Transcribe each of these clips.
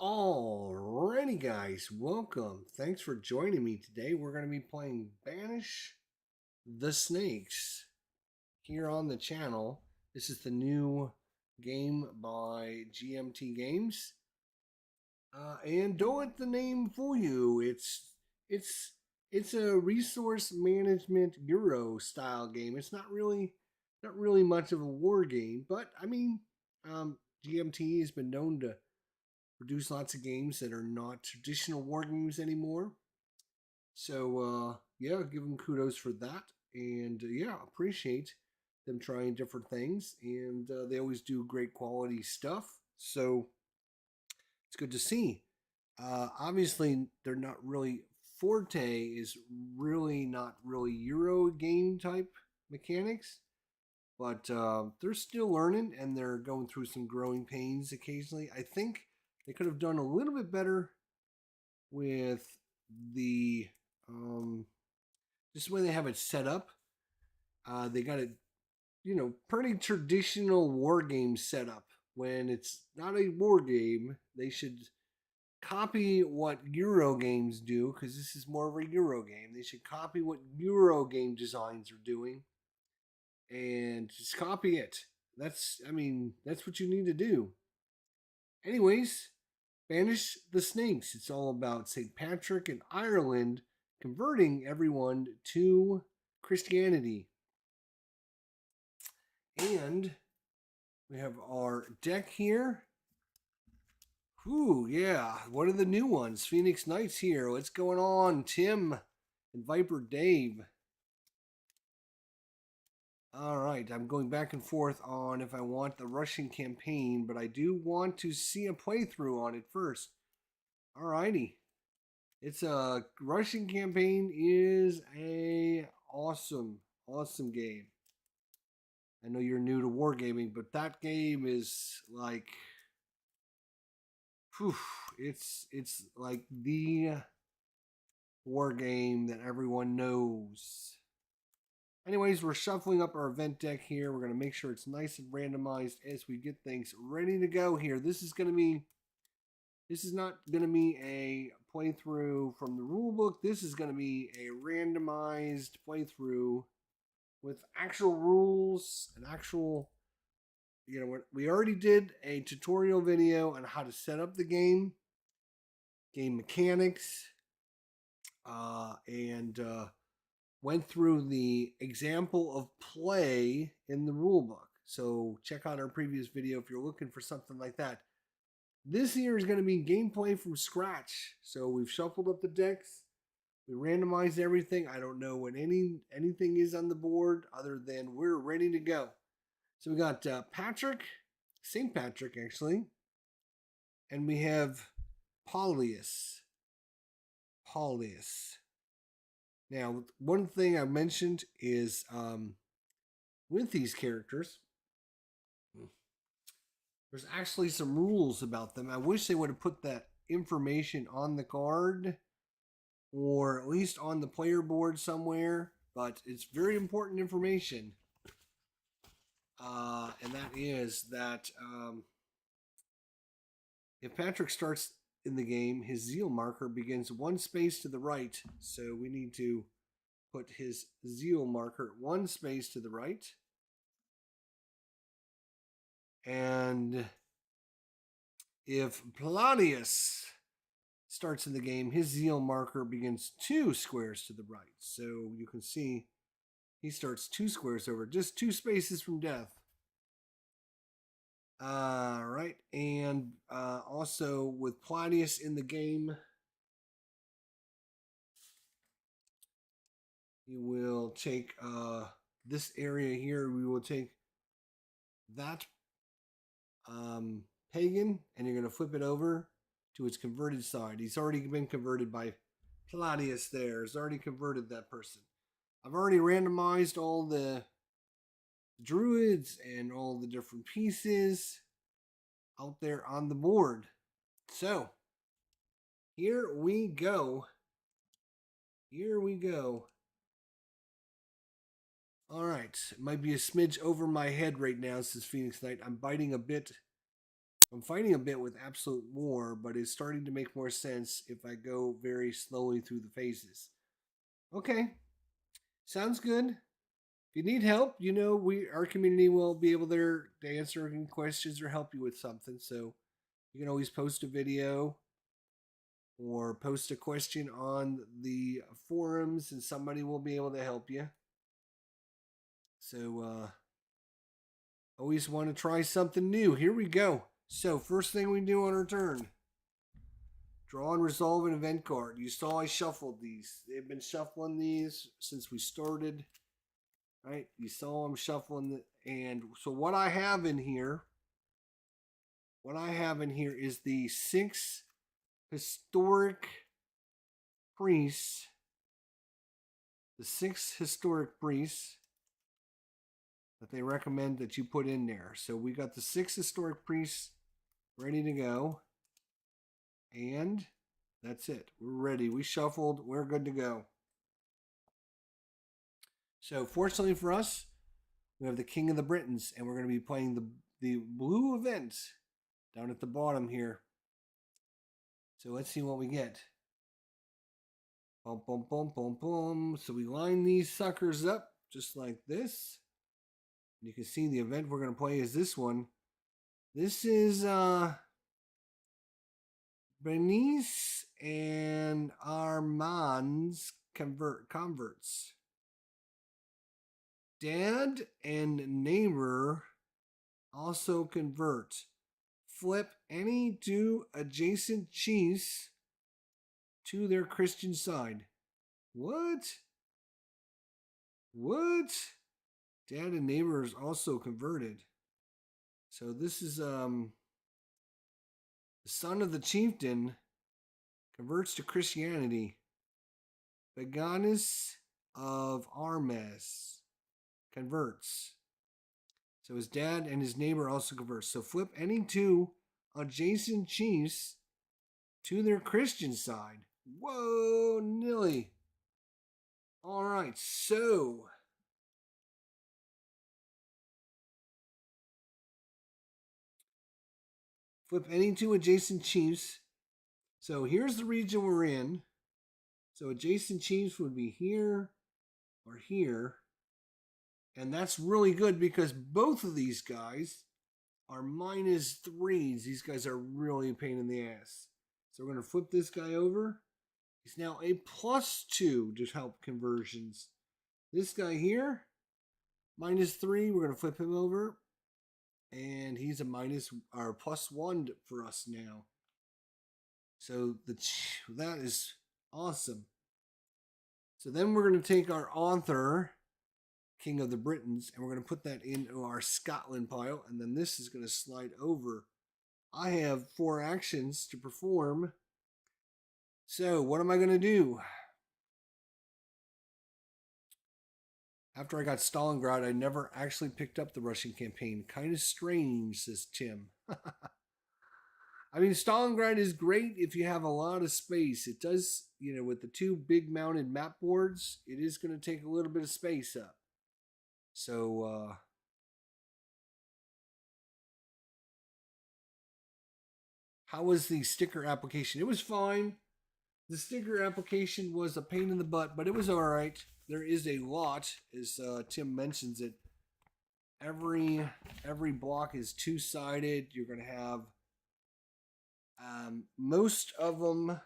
Alrighty, guys, welcome. Thanks for joining me today. We're going to be playing Banish the Snakes here on the channel. This is the new game by GMT Games. And don't let the name fool you. It's a resource management Euro style game. It's not really much of a war game, but I mean, GMT has been known to produce lots of games that are not traditional war games anymore. So yeah, give them kudos for that, and yeah, appreciate them trying different things, and they always do great quality stuff. So it's good to see. Obviously, they're not really forte is really not really Euro game type mechanics, but they're still learning and they're going through some growing pains occasionally. I think they could have done a little bit better with the just the way they have it set up. They got it, pretty traditional war game setup. When it's not a war game, they should copy what Euro games do, because this is more of a Euro game. They should copy what Euro game designs are doing and just copy it. That's what you need to do. Anyways, Banish the Snakes. It's all about St. Patrick and Ireland converting everyone to Christianity. And we have our deck here. Whew, yeah. What are the new ones? Phoenix Knights here. What's going on? Tim and Viper Dave. All right, I'm going back and forth on if I want the Russian campaign, but I do want to see a playthrough on it first. All righty. It's a Russian campaign is a awesome game. I know you're new to wargaming, but that game is like, whew, it's like the war game that everyone knows. Anyways, we're shuffling up our event deck here. We're going to make sure it's nice and randomized as we get things ready to go here. This is not going to be a playthrough from the rulebook. This is going to be a randomized playthrough with actual rules and actual, we already did a tutorial video on how to set up the game mechanics, and went through the example of play in the rulebook. So check out our previous video if you're looking for something like that. This here is going to be gameplay from scratch. So we've shuffled up the decks. We randomized everything. I don't know what anything is on the board other than we're ready to go. So we got Patrick, St. Patrick actually, and we have Palladius. Now, one thing I mentioned is with these characters, there's actually some rules about them. I wish they would have put that information on the card or at least on the player board somewhere, but it's very important information. And that is that if Patrick starts in the game, his zeal marker begins one space to the right. So we need to put his zeal marker one space to the right. And if Palladius starts in the game, his zeal marker begins 2 squares to the right. So you can see he starts 2 squares over, just 2 spaces from death. Right, and also with Palladius in the game, you will take this area here. We will take that pagan, and you're going to flip it over to its converted side. He's already been converted by Palladius there. He's already converted that person. I've already randomized all the druids and all the different pieces out there on the board. So here we go. All right, it might be a smidge over my head right now, says Phoenix Knight. I'm biting a bit I'm fighting a bit with absolute war, but it's starting to make more sense if I go very slowly through the phases. Okay, sounds good. If you need help, our community will be able to answer any questions or help you with something. So you can always post a video or post a question on the forums, and somebody will be able to help you. So always want to try something new. Here we go. So first thing we do on our turn, draw and resolve an event card. You saw I shuffled these. They've been shuffling these since we started. Right? You saw them shuffling. And so what I have in here is the 6 historic priests. The 6 historic priests that they recommend that you put in there. So we got the 6 historic priests ready to go. And that's it. We're ready. We shuffled. We're good to go. So fortunately for us, we have the King of the Britons, and we're going to be playing the blue event down at the bottom here. So let's see what we get. Boom, boom, boom, boom, boom. So we line these suckers up just like this. And you can see the event we're going to play is this one. This is BANISH and Armand's converts. Dad and neighbor also convert. Flip any 2 adjacent chiefs to their Christian side. What? Dad and neighbor is also converted. So this is the son of the chieftain converts to Christianity. BANISH of Armes converts. So his dad and his neighbor also convert. So flip any 2 adjacent chiefs to their Christian side. Whoa, Nilly. All right, so flip any 2 adjacent chiefs. So here's the region we're in. So adjacent chiefs would be here or here. And that's really good because both of these guys are -3s. These guys are really a pain in the ass. So we're going to flip this guy over. He's now a +2 to help conversions. This guy here, -3. We're going to flip him over. And he's a +1 for us now. So that is awesome. So then we're going to take our author, King of the Britons, and we're going to put that into our Scotland pile, and then this is going to slide over. I have 4 actions to perform. So what am I going to do? After I got Stalingrad, I never actually picked up the Russian campaign. Kind of strange, says Tim. I mean, Stalingrad is great if you have a lot of space. It does, with the 2 big mounted map boards, it is going to take a little bit of space up. So, how was the sticker application? It was fine. The sticker application was a pain in the butt, but it was all right. There is a lot, as Tim mentions it. Every block is 2-sided. You're going to have most of them.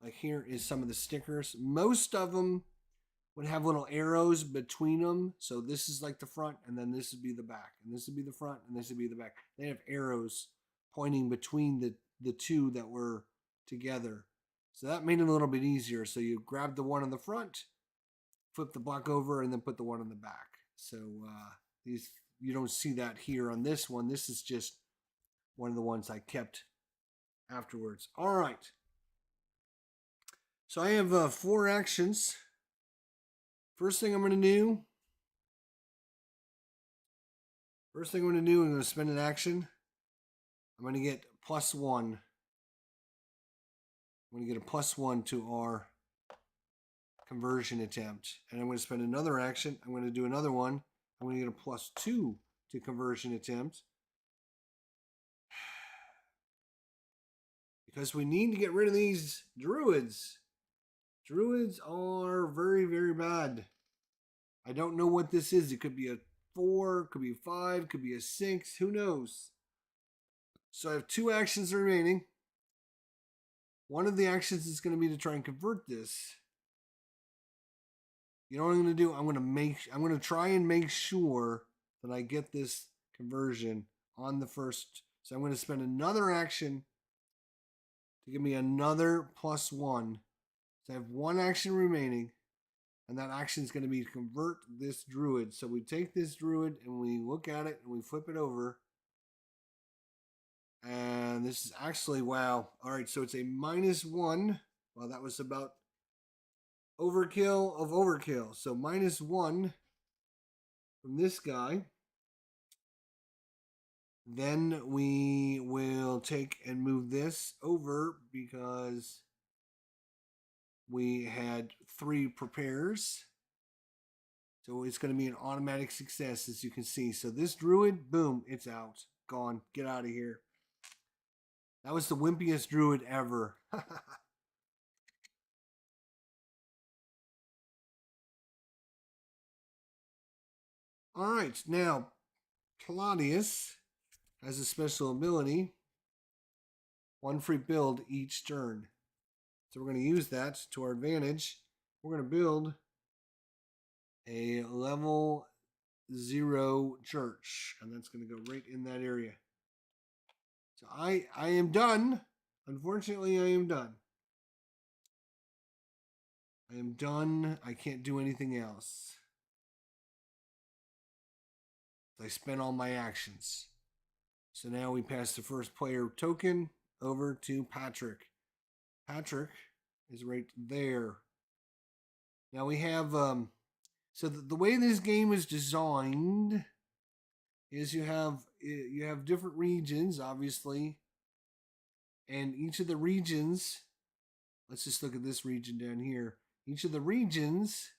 Like here is some of the stickers. Most of them would have little arrows between them. So this is like the front, and then this would be the back, and this would be the front, and this would be the back. They have arrows pointing between the 2 that were together. So that made it a little bit easier. So you grab the one on the front, flip the block over, and then put the one on the back. So these, you don't see that here on this one. This is just one of the ones I kept afterwards. All right. So I have 4 actions. First thing I'm going to do, I'm going to spend an action. I'm going to get +1. I'm going to get a +1 to our conversion attempt. And I'm going to spend another action. I'm going to do another one. I'm going to get a +2 to conversion attempt. because we need to get rid of these druids. Druids are very, very bad. I don't know what this is. It could be a 4, could be a 5, could be a 6. Who knows? So I have 2 actions remaining. One of the actions is going to be to try and convert this. You know what I'm going to do? I'm going to try and make sure that I get this conversion on the first. So I'm going to spend another action to give me another +1. So I have 1 action remaining, and that action is going to be to convert this druid. So we take this druid and we look at it and we flip it over. And this is actually, wow. All right, so it's a -1. Well, that was about overkill of overkill. So -1 from this guy. Then we will take and move this over because we had 3 prepares. So it's going to be an automatic success, as you can see. So this druid, boom, it's out. Gone. Get out of here. That was the wimpiest druid ever. All right, now Palladius has a special ability. 1 free build each turn. So we're going to use that to our advantage. We're going to build a level 0 church. And that's going to go right in that area. So I am done. Unfortunately, I am done. I am done. I can't do anything else. I spent all my actions. So now we pass the first player token over to Patrick. Patrick is right there. Now we have, so the way this game is designed is you have different regions, obviously. And each of the regions, let's just look at this region down here. Each of the regions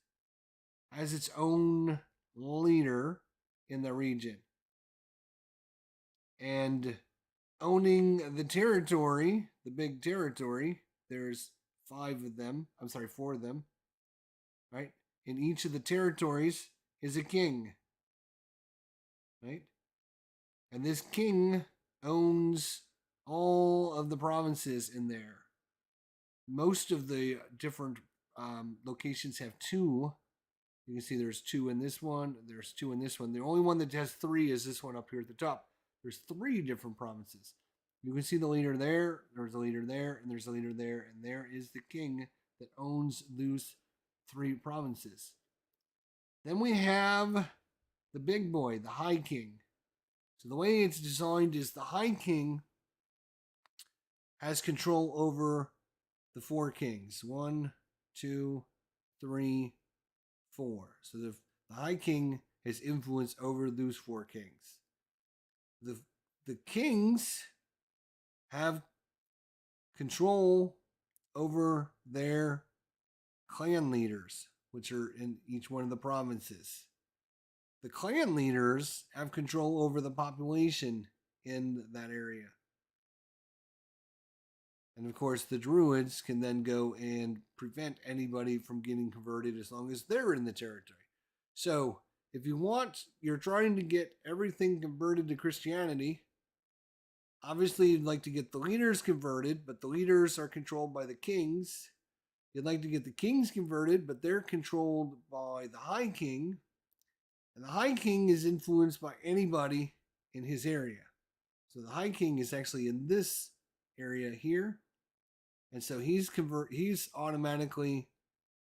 has its own leader in the region. And owning the territory, the big territory, there's 5 of them. I'm sorry, 4 of them. Right? In each of the territories is a king. Right? And this king owns all of the provinces in there. Most of the different locations have 2. You can see there's 2 in this one. There's 2 in this one. The only one that has 3 is this one up here at the top. There's 3 different provinces. You can see the leader there. There's a leader there. And there's a leader there. And there is the king that owns those 3 provinces. Then we have the big boy, the High King. So the way it's designed is the High King has control over the 4 kings. 1, 2, 3, 4. So the High King has influence over those 4 kings. The kings have control over their clan leaders, which are in each one of the provinces. The clan leaders have control over the population in that area. And of course, the druids can then go and prevent anybody from getting converted as long as they're in the territory. So if you're trying to get everything converted to Christianity, obviously you'd like to get the leaders converted, but the leaders are controlled by the kings. You'd like to get the kings converted, but they're controlled by the High King. And the High King is influenced by anybody in his area. So the High King is actually in this area here. And so he's automatically,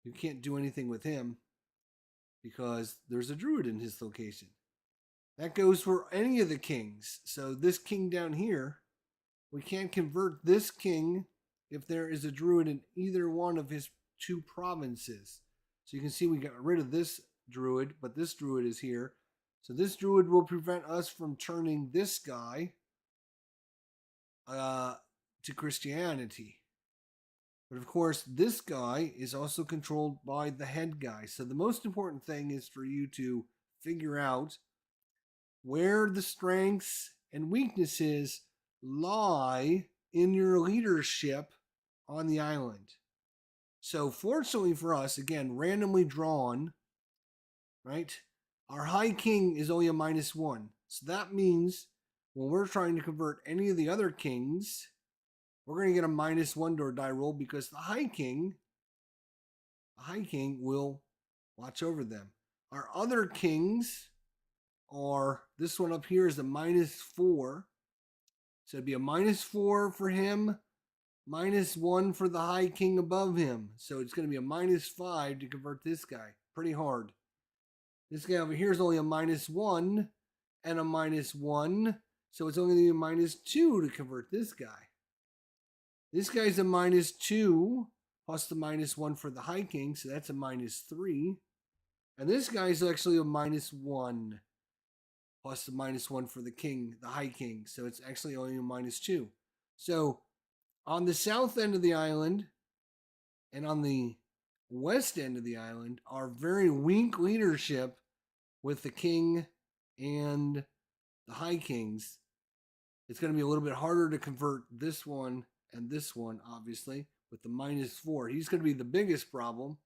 you can't do anything with him because there's a druid in his location. That goes for any of the kings. So this king down here, we can't convert this king if there is a druid in either one of his 2 provinces. So you can see we got rid of this druid, but this druid is here. So this druid will prevent us from turning this guy to Christianity. But of course, this guy is also controlled by the head guy. So the most important thing is for you to figure out where the strengths and weaknesses lie in your leadership on the island. So fortunately for us, again, randomly drawn, right? Our High King is only a -1. So that means when we're trying to convert any of the other kings, we're going to get a -1 to our die roll because the High King will watch over them. Our other kings are, this one up here is a -4. So it'd be a -4 for him, -1 for the High King above him. So it's going to be a -5 to convert this guy. Pretty hard. This guy over here is only a -1 and a -1. So it's only a -2 to convert this guy. This guy's a -2 plus the -1 for the High King. So that's a -3. And this guy's actually a -1 plus the -1 for the King, the High King. So it's actually only a -2. So on the south end of the island and on the west end of the island are very weak leadership with the King and the High Kings. It's going to be a little bit harder to convert this one and this one, obviously, with the -4. He's going to be the biggest problem.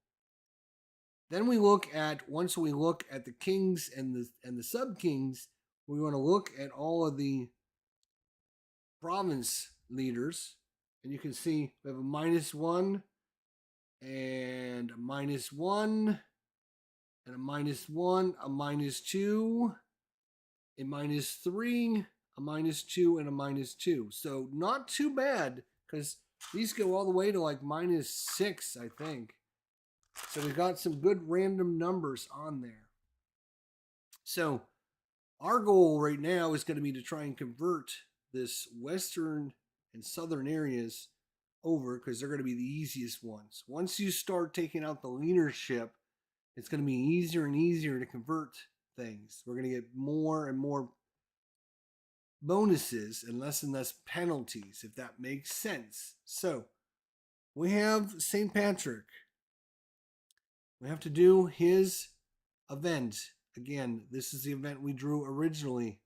Then we look at, once we look at the kings and the sub-kings, we want to look at all of the province leaders. And you can see we have a -1 and a -1 and a -1, a -2, a -3, a -2, and a -2. So not too bad because these go all the way to like -6, I think. So we got some good random numbers on there. So our goal right now is going to be to try and convert this western and southern areas over because they're going to be the easiest ones. Once you start taking out the leadership, it's going to be easier and easier to convert things. We're going to get more and more bonuses and less penalties, if that makes sense. So we have St. Patrick. We have to do his event. Again, this is the event we drew originally.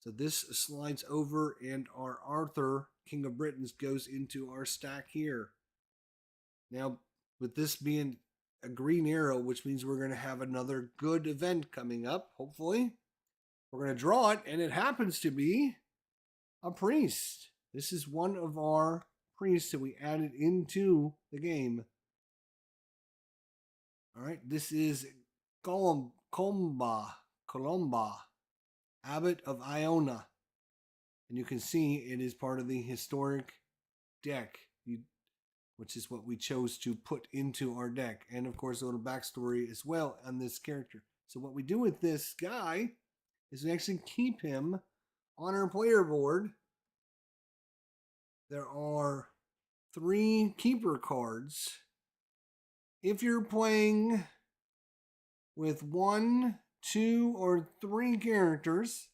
So this slides over and our Arthur, King of Britons, goes into our stack here. Now, with this being a green arrow, which means we're going to have another good event coming up, hopefully. We're going to draw it, and it happens to be a priest. This is one of our priests that we added into the game. All right, this is Columba, Abbot of Iona. And you can see it is part of the historic deck, which is what we chose to put into our deck. And of course, a little backstory as well on this character. So what we do with this guy is we actually keep him on our player board. There are 3 keeper cards. If you're playing with 1, 2, or 3 characters,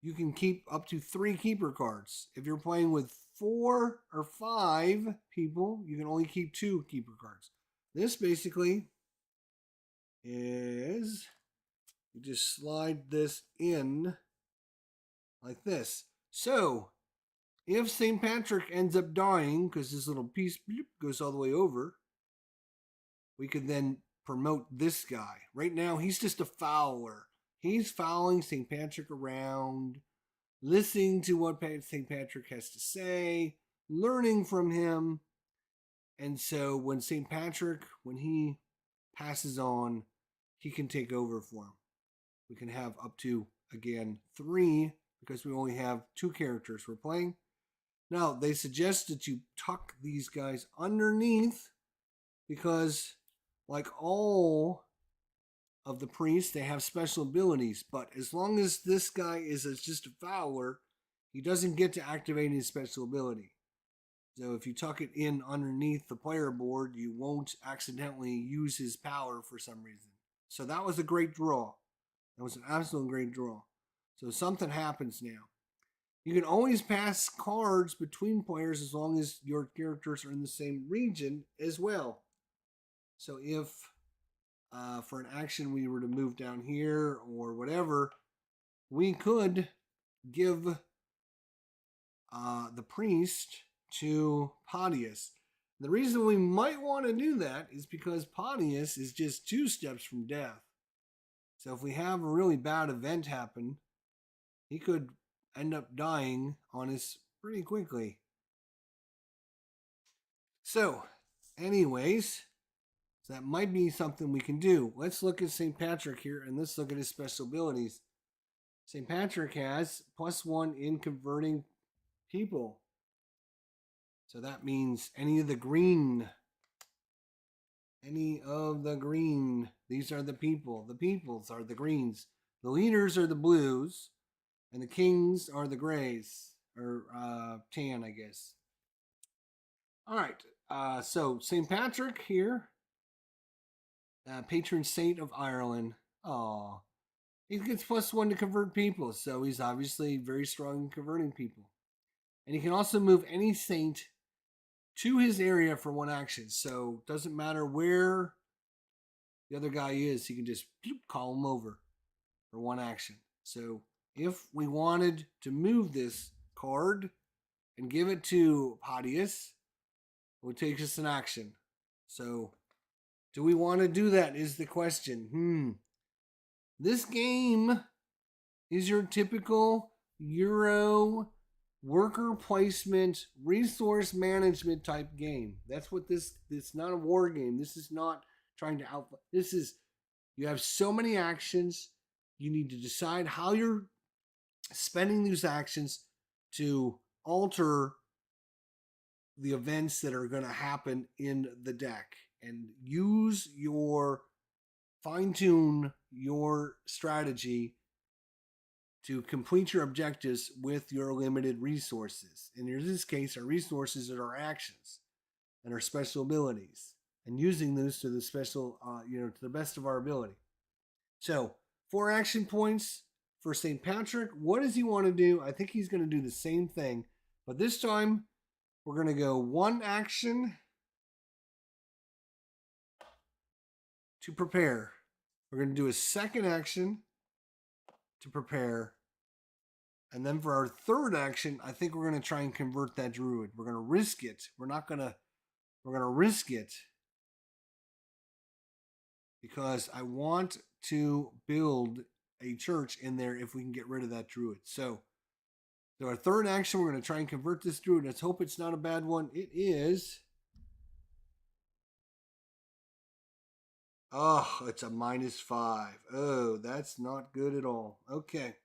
you can keep up to 3 keeper cards. If you're playing with 4 or 5 people, you can only keep 2 keeper cards. This basically is, you just slide this in like this. So, if St. Patrick ends up dying, because this little piece goes all the way over, we could then promote this guy. Right now, he's just a fowler. He's following St. Patrick around, listening to what St. Patrick has to say, learning from him. And so when St. Patrick, when he passes on, he can take over for him. We can have up to, again, 3, because we only have 2 characters we're playing. Now, they suggest that you tuck these guys underneath because, like all of the priests, they have special abilities. But as long as this guy is just a fowler, he doesn't get to activate his special ability. So if you tuck it in underneath the player board, you won't accidentally use his power for some reason. So that was a great draw. That was an absolute great draw. So something happens now. You can always pass cards between players as long as your characters are in the same region as well. So if for an action we were to move down here or whatever, we could give the priest to Palladius. The reason we might want to do that is because Palladius is just 2 steps from death. So if we have a really bad event happen, he could end up dying on us pretty quickly. So, anyways, that might be something we can do. Let's look at St. Patrick here, and let's look at his special abilities. St. Patrick has +1 in converting people. So that means any of the green. These are the people. The peoples are the greens. The leaders are the blues. And the kings are the grays. Or tan, I guess. All right. So St. Patrick here. Patron saint of Ireland. Aw. He gets +1 to convert people. So he's obviously very strong in converting people. And he can also move any saint to his area for 1 action. So it doesn't matter where the other guy is, he can just call him over for 1 action. So if we wanted to move this card and give it to Palladius, it would take us an action. So do we want to do that is the question. This game is your typical Euro worker placement, resource management type game. That's what it's not a war game. This is not trying to you have so many actions. You need to decide how you're spending these actions to alter the events that are going to happen in the deck, and fine-tune your strategy to complete your objectives with your limited resources. And in this case, our resources are our actions and our special abilities, and using those to the to the best of our ability. So 4 action points for St. Patrick. What does he want to do? I think he's going to do the same thing, but this time we're going to go 1 action to prepare. We're going to do a 2nd action to prepare. And then for our 3rd action, I think we're going to try and convert that druid. We're going to risk it. We're going to risk it because I want to build a church in there if we can get rid of that druid. So our 3rd action, we're going to try and convert this druid. Let's hope it's not a bad one. It is. Oh, it's a -5. Oh, that's not good at all. Okay.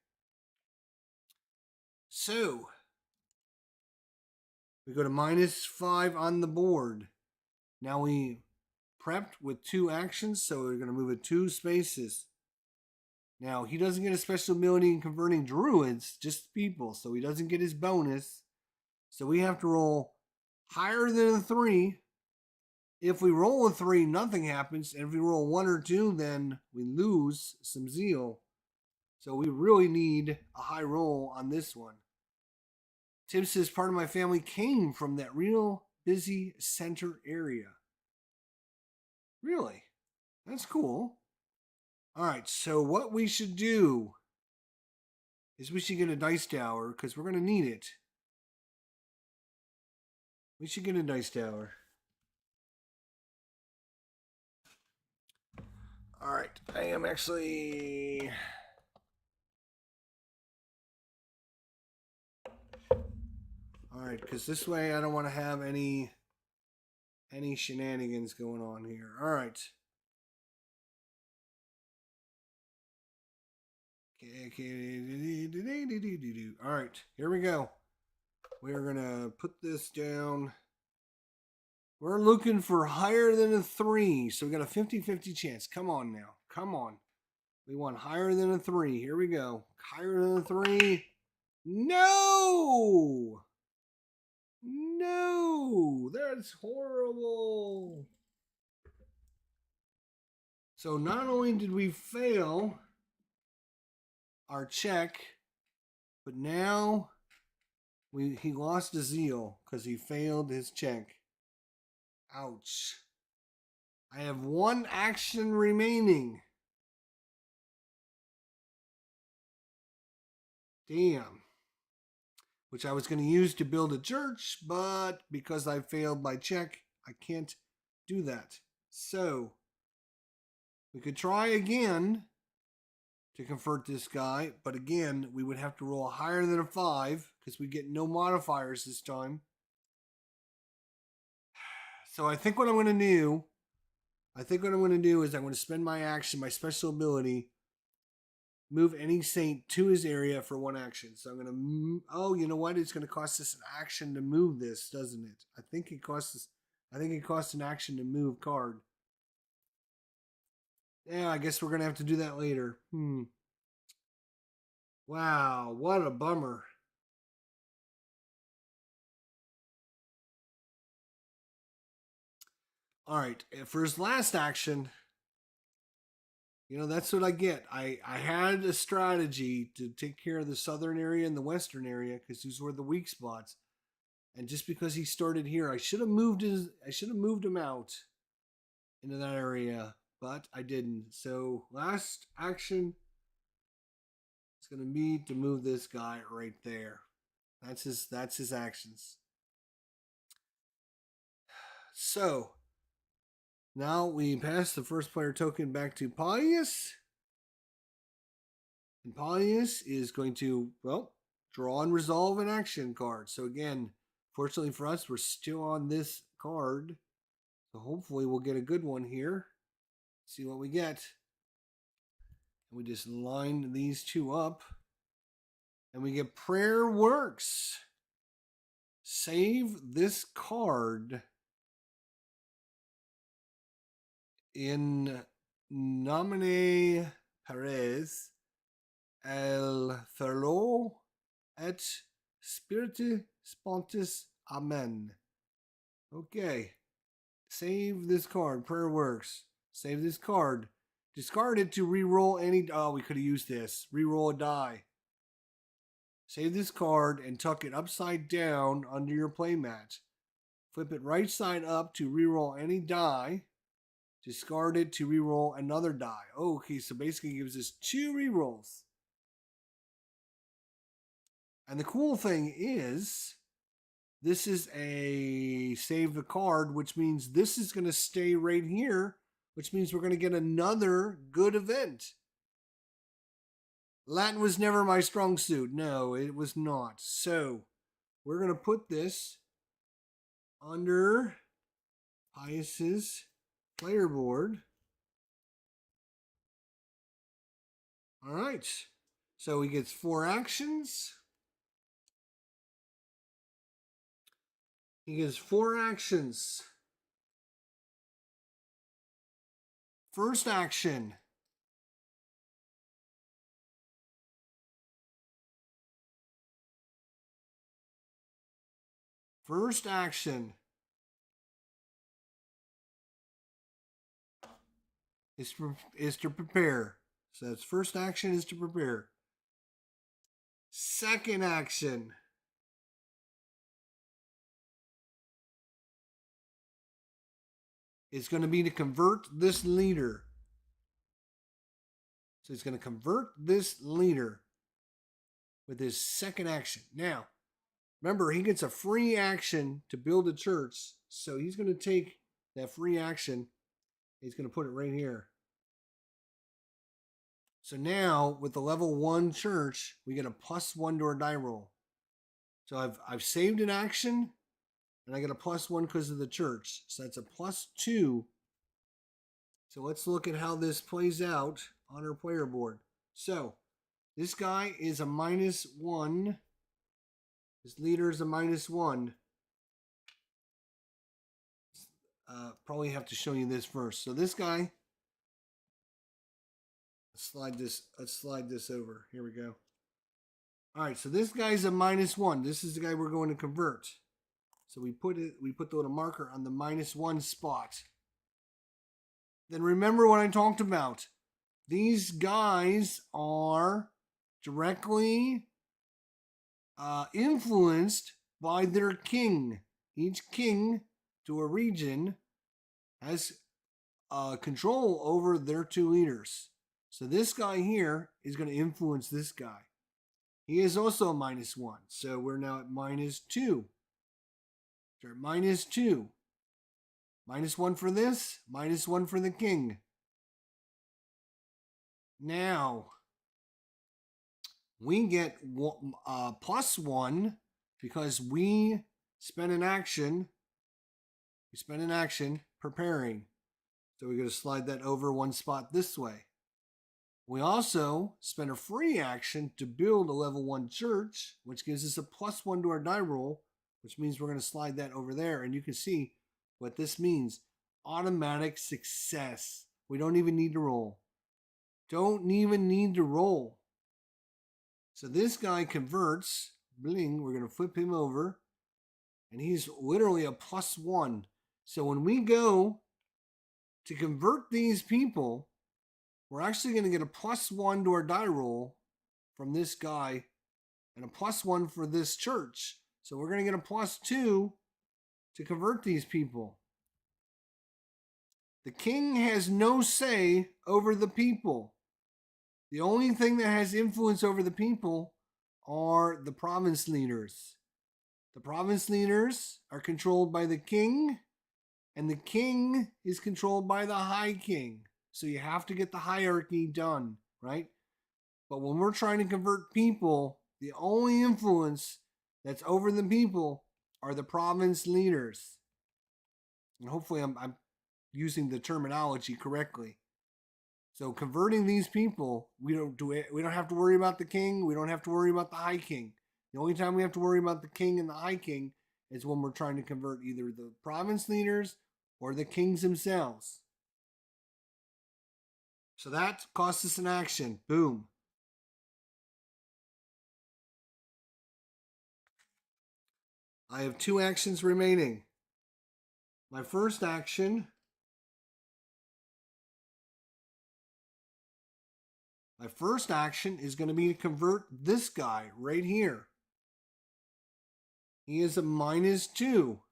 So we go to -5 on the board. Now we prepped with 2 actions, so we're going to move it 2 spaces. Now, he doesn't get a special ability in converting druids, just people, so he doesn't get his bonus. So we have to roll higher than a 3. If we roll a 3, nothing happens. And if we roll 1 or 2, then we lose some zeal. So we really need a high roll on this one. Tim says part of my family came from that real busy center area. Really? That's cool. All right, so what we should do is we should get a dice tower because we're going to need it. We should get a dice tower. All right, I am actually... All right, because this way I don't want to have any shenanigans going on here. All right. All right, here we go. We're going to put this down. We're looking for higher than a 3. So we got a 50-50 chance. Come on now. Come on. We want higher than a 3. Here we go. Higher than a 3. No! No! That's horrible. So not only did we fail our check, but now he lost his zeal because he failed his check. Ouch. I have 1 action remaining. Damn. which I was going to use to build a church, but because I failed my check, I can't do that. So we could try again to convert this guy, but again, we would have to roll higher than a 5 because we get no modifiers this time. So I think what I'm going to do, is I'm going to spend my action, my special ability, move any saint to his area for 1 action. So I'm going to, oh, you know what? It's going to cost us an action to move this, doesn't it? I think it costs an action to move card. Yeah, I guess we're going to have to do that later. Wow, what a bummer. All right, for his last action, that's what I get. I had a strategy to take care of the southern area and the western area because these were the weak spots. And just because he started here, I should have moved him out into that area, but I didn't. So last action is going to be to move this guy right there. That's his actions. So now we pass the first player token back to Palladius. And Palladius is going to, draw and resolve an action card. So again, fortunately for us, we're still on this card. So hopefully we'll get a good one here. See what we get. And we just line these two up. And we get Prayer Works. Save this card in nomine Perez el Thurlo et Spiritu Spontis Amen. Okay. Save this card. Prayer Works. Save this card. Discard it to re-roll any... Oh, we could have used this. Re-roll a die. Save this card and tuck it upside down under your playmat. Flip it right side up to re-roll any die. Discard it to re-roll another die. Okay, so basically it gives us 2 re-rolls. And the cool thing is, this is a save the card, which means this is going to stay right here, which means we're going to get another good event. Latin was never my strong suit. No, it was not. So we're going to put this under Pius's player board. All right. So he gets 4 actions. He gets 4 actions. First action. First action is to prepare. So that's first action is to prepare. Second action is going to be to convert this leader. So he's going to convert this leader with his second action. Now, remember, he gets a free action to build a church. So he's going to take that free action. He's going to put it right here. So now, with the level 1 church, we get a +1 to our die roll. So I've saved an action, and I get a +1 because of the church. So that's a +2. So let's look at how this plays out on our player board. So this guy is a -1. This leader is a -1. Probably have to show you this first. So this guy, let's slide this over. Here we go. All right, so this guy's a -1. This is the guy we're going to convert. So we put the little marker on the -1 spot. Then remember what I talked about. These guys are directly influenced by their king. Each king to a region has control over their 2 leaders. So this guy here is going to influence this guy. He is also a -1. So we're now at -2. So -2. -1 for this, -1 for the king. Now, we get +1 because we spent an action. We spent an action preparing. So we're going to slide that over one spot this way. We also spent a free action to build a level 1 church, which gives us a +1 to our die roll, which means we're going to slide that over there. And you can see what this means. Automatic success. We don't even need to roll. Don't even need to roll. So this guy converts. Bling, we're going to flip him over. And he's literally a +1. So when we go to convert these people, we're actually going to get a +1 to our die roll from this guy and a +1 for this church. So we're going to get a +2 to convert these people. The king has no say over the people. The only thing that has influence over the people are the province leaders. The province leaders are controlled by the king, and the king is controlled by the high king. So you have to get the hierarchy done, right? But when we're trying to convert people, the only influence that's over the people are the province leaders. And hopefully I'm using the terminology correctly. So converting these people, we don't have to worry about the king. We don't have to worry about the high king. The only time we have to worry about the king and the high king is when we're trying to convert either the province leaders or the kings themselves. So that costs us an action. Boom. I have 2 actions remaining. My first action is going to be to convert this guy right here. He is a -2.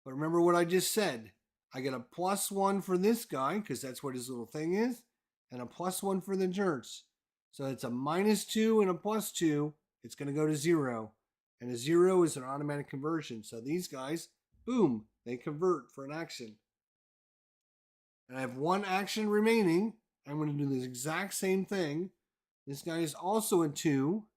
But remember what I just said. I get a +1 for this guy because that's what his little thing is, and a +1 for the church. So it's a -2 and a +2. It's going to go to 0. And a 0 is an automatic conversion. So these guys, boom, they convert for an action. And I have 1 action remaining. I'm going to do this exact same thing. This guy is also a 2.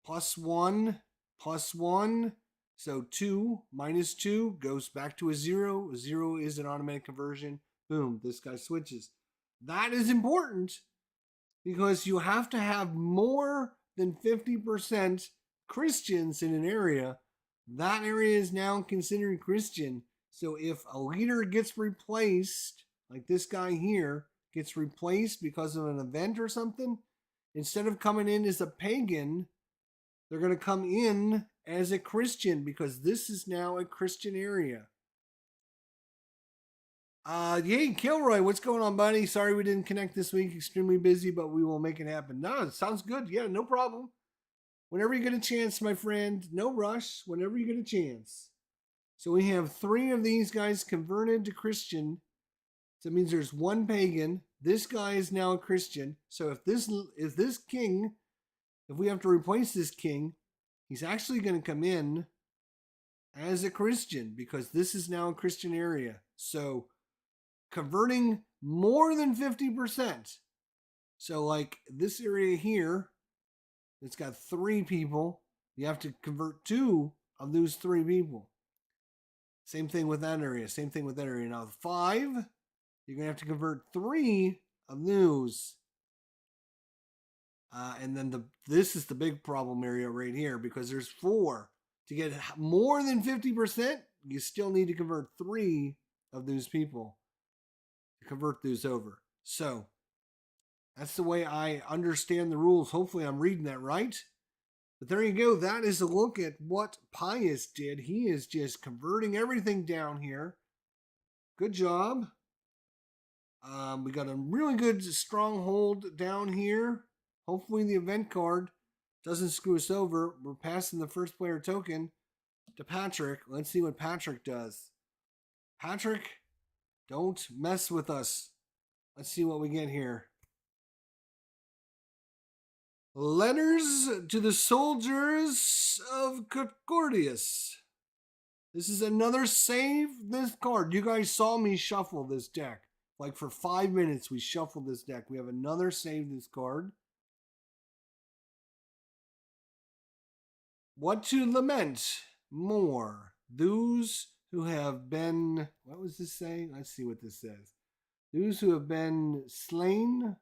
+1, +1. So 2 -2 goes back to a 0. A 0 is an automatic conversion. Boom, this guy switches. That is important because you have to have more than 50% Christians in an area. That area is now considered Christian. So if a leader gets replaced, like this guy here gets replaced because of an event or something, instead of coming in as a pagan, they're going to come in as a Christian because this is now a Christian area. Yay, Kilroy, what's going on, buddy? Sorry we didn't connect this week. Extremely busy, but we will make it happen. No, it sounds good. Yeah, no problem. Whenever you get a chance, my friend, no rush. Whenever you get a chance. So we have 3 of these guys converted to Christian. So that means there's 1 pagan. This guy is now a Christian. So if this king, if we have to replace this king, he's actually going to come in as a Christian because this is now a Christian area. So converting more than 50%. So like this area here, it's got 3 people. You have to convert 2 of those 3 people. Same thing with that area. Same thing with that area. Now 5, you're going to have to convert 3 of those. And then this is the big problem area right here because there's 4. To get more than 50%, you still need to convert 3 of those people to convert those over. So that's the way I understand the rules. Hopefully I'm reading that right. But there you go. That is a look at what Pius did. He is just converting everything down here. Good job. We got a really good stronghold down here. Hopefully the event card doesn't screw us over. We're passing the first player token to Patrick. Let's see what Patrick does. Patrick, don't mess with us. Let's see what we get here. Letters to the soldiers of Palladius. This is another save this card. You guys saw me shuffle this deck. Like for 5 minutes, we shuffled this deck. We have another save this card. What to lament more? Those who have been, what was this saying? Let's see what this says. Those who have been slain,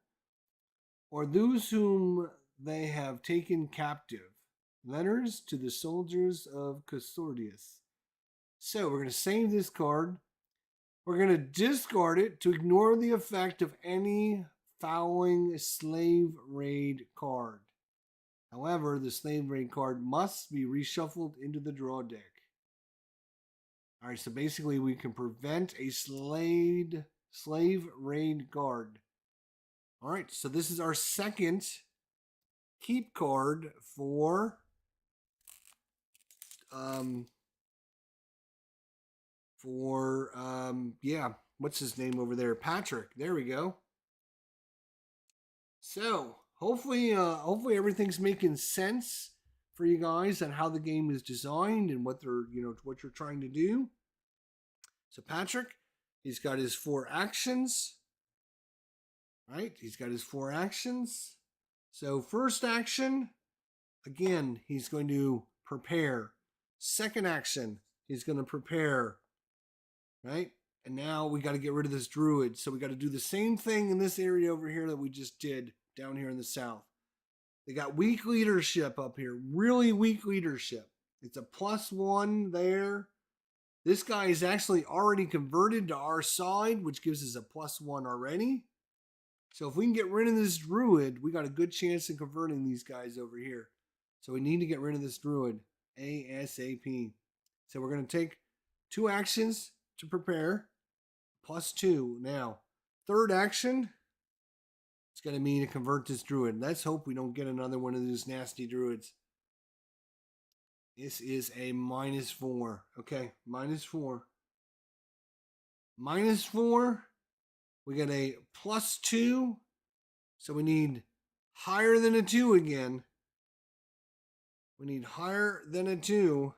or those whom they have taken captive. Letters to the soldiers of Palladius. So we're going to save this card. We're going to discard it to ignore the effect of any fouling slave raid card. However, the slave raid card must be reshuffled into the draw deck. All right, so basically we can prevent a slave raid card. All right, so this is our second keep card for what's his name over there? Patrick. There we go. So hopefully everything's making sense for you guys on how the game is designed and what what you're trying to do. So Patrick, he's got his 4 actions. Right? He's got his 4 actions. So first action, again, he's going to prepare. Second action, he's going to prepare. Right? And now we got to get rid of this druid. So we got to do the same thing in this area over here that we just did down here in the south. They got weak leadership up here. Really weak leadership. It's a +1 there. This guy is actually already converted to our side, which gives us a +1 already. So if we can get rid of this druid, we got a good chance of converting these guys over here. So we need to get rid of this druid ASAP. So we're going to take 2 actions to prepare, +2. Now, third action, it's going to mean to convert this druid. Let's hope we don't get another one of these nasty druids. This is a -4. Okay, -4. -4. We get a +2. So we need higher than a 2 again. We need higher than a 2.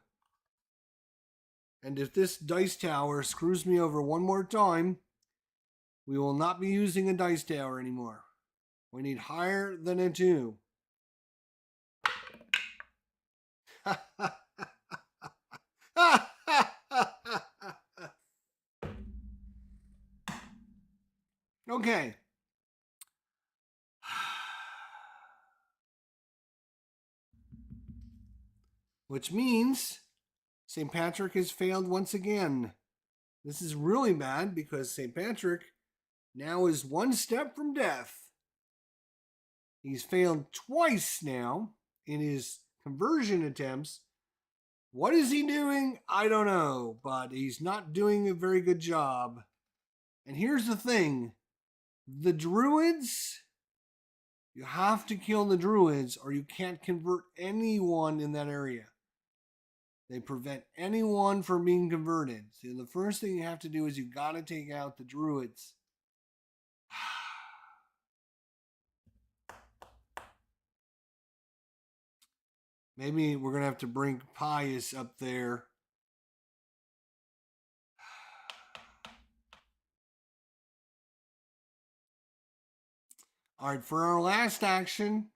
And if this dice tower screws me over one more time, we will not be using a dice tower anymore. We need higher than a 2. Okay. Which means St. Patrick has failed once again. This is really bad because St. Patrick now is 1 step from death. He's failed twice now in his conversion attempts. What is he doing? I don't know, but he's not doing a very good job. And here's the thing. The druids, you have to kill the druids or you can't convert anyone in that area. They prevent anyone from being converted. So the first thing you have to do is you got to take out the druids. Maybe we're going to have to bring Pius up there. All right, for our last action,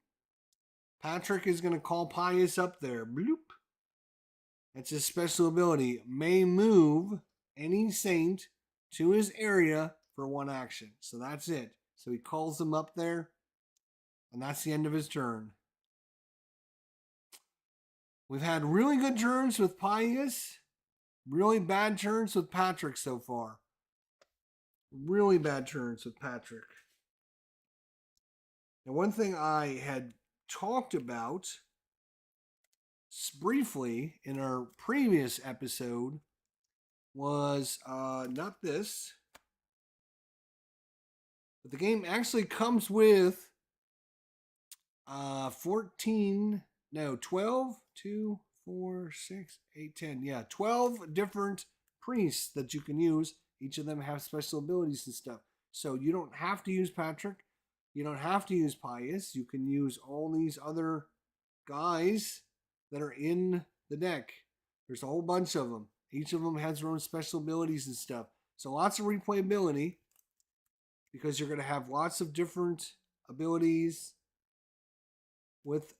Patrick is going to call Pius up there. Bloop. That's his special ability. May move any saint to his area for 1 action. So that's it. So he calls him up there, and that's the end of his turn. We've had really good turns with Pius, really bad turns with Patrick so far. Really bad turns with Patrick. Now, one thing I had talked about briefly in our previous episode was not this, but the game actually comes with 12, 2, 4, 6, 8, 10. Yeah, 12 different priests that you can use. Each of them have special abilities and stuff. So you don't have to use Patrick. You don't have to use Pius. You can use all these other guys that are in the deck. There's a whole bunch of them. Each of them has their own special abilities and stuff. So lots of replayability because you're going to have lots of different abilities with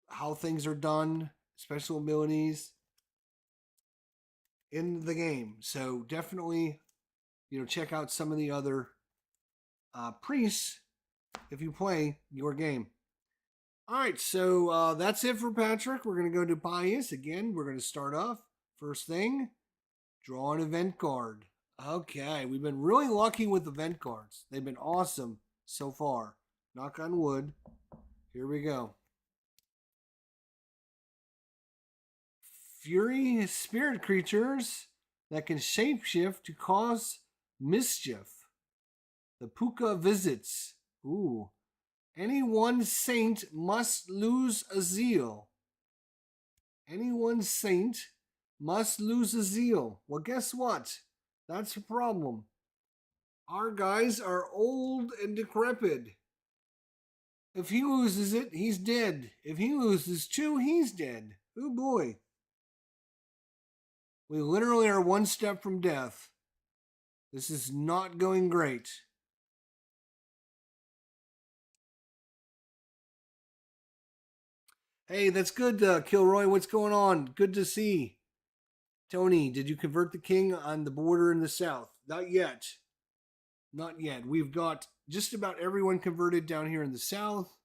how things are done, special abilities in the game. So definitely, check out some of the other priests if you play your game. All right, so that's it for Patrick. We're going to go to Pius. Again, we're going to start off. First thing, draw an event card. Okay, we've been really lucky with event cards. They've been awesome so far. Knock on wood. Here we go. Fury spirit creatures that can shapeshift to cause mischief. The Puka visits. Ooh. Any one saint must lose a zeal. Any one saint must lose a zeal. Well, guess what? That's a problem. Our guys are old and decrepit. If he loses it, he's dead. If he loses two, he's dead. Oh boy. We literally are one step from death. This is not going great. Hey, that's good, Kilroy. What's going on? Good to see. Tony, did you convert the king on the border in the south? Not yet. Not yet. We've got just about everyone converted down here in the south.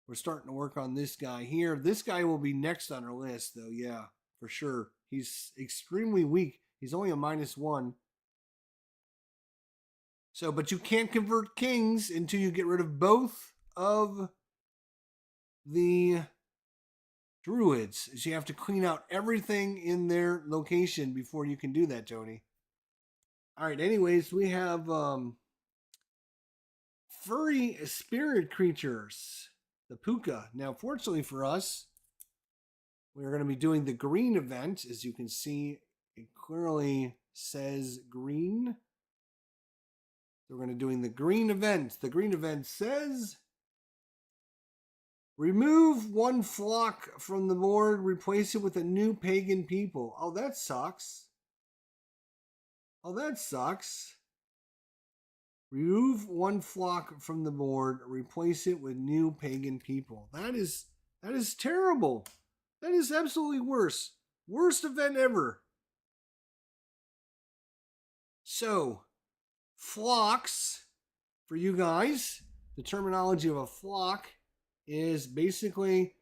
We're starting to work on this guy here. This guy will be next on our list, though. Yeah, for sure. He's extremely weak. He's only a -1. So, but you can't convert kings until you get rid of both of the druids. So you have to clean out everything in their location before you can do that, Tony. All right, anyways, we have furry spirit creatures, the Puka. Now, fortunately for us, we're going to be doing the green event. As you can see, it clearly says green. So we're going to be doing the green event. The green event says, remove one flock from the board, replace it with a new pagan people. Oh, that sucks. Oh, that sucks. Remove one flock from the board, replace it with new pagan people. That is terrible. That is absolutely worse. Worst event ever. So, flocks, for you guys, the terminology of a flock is basically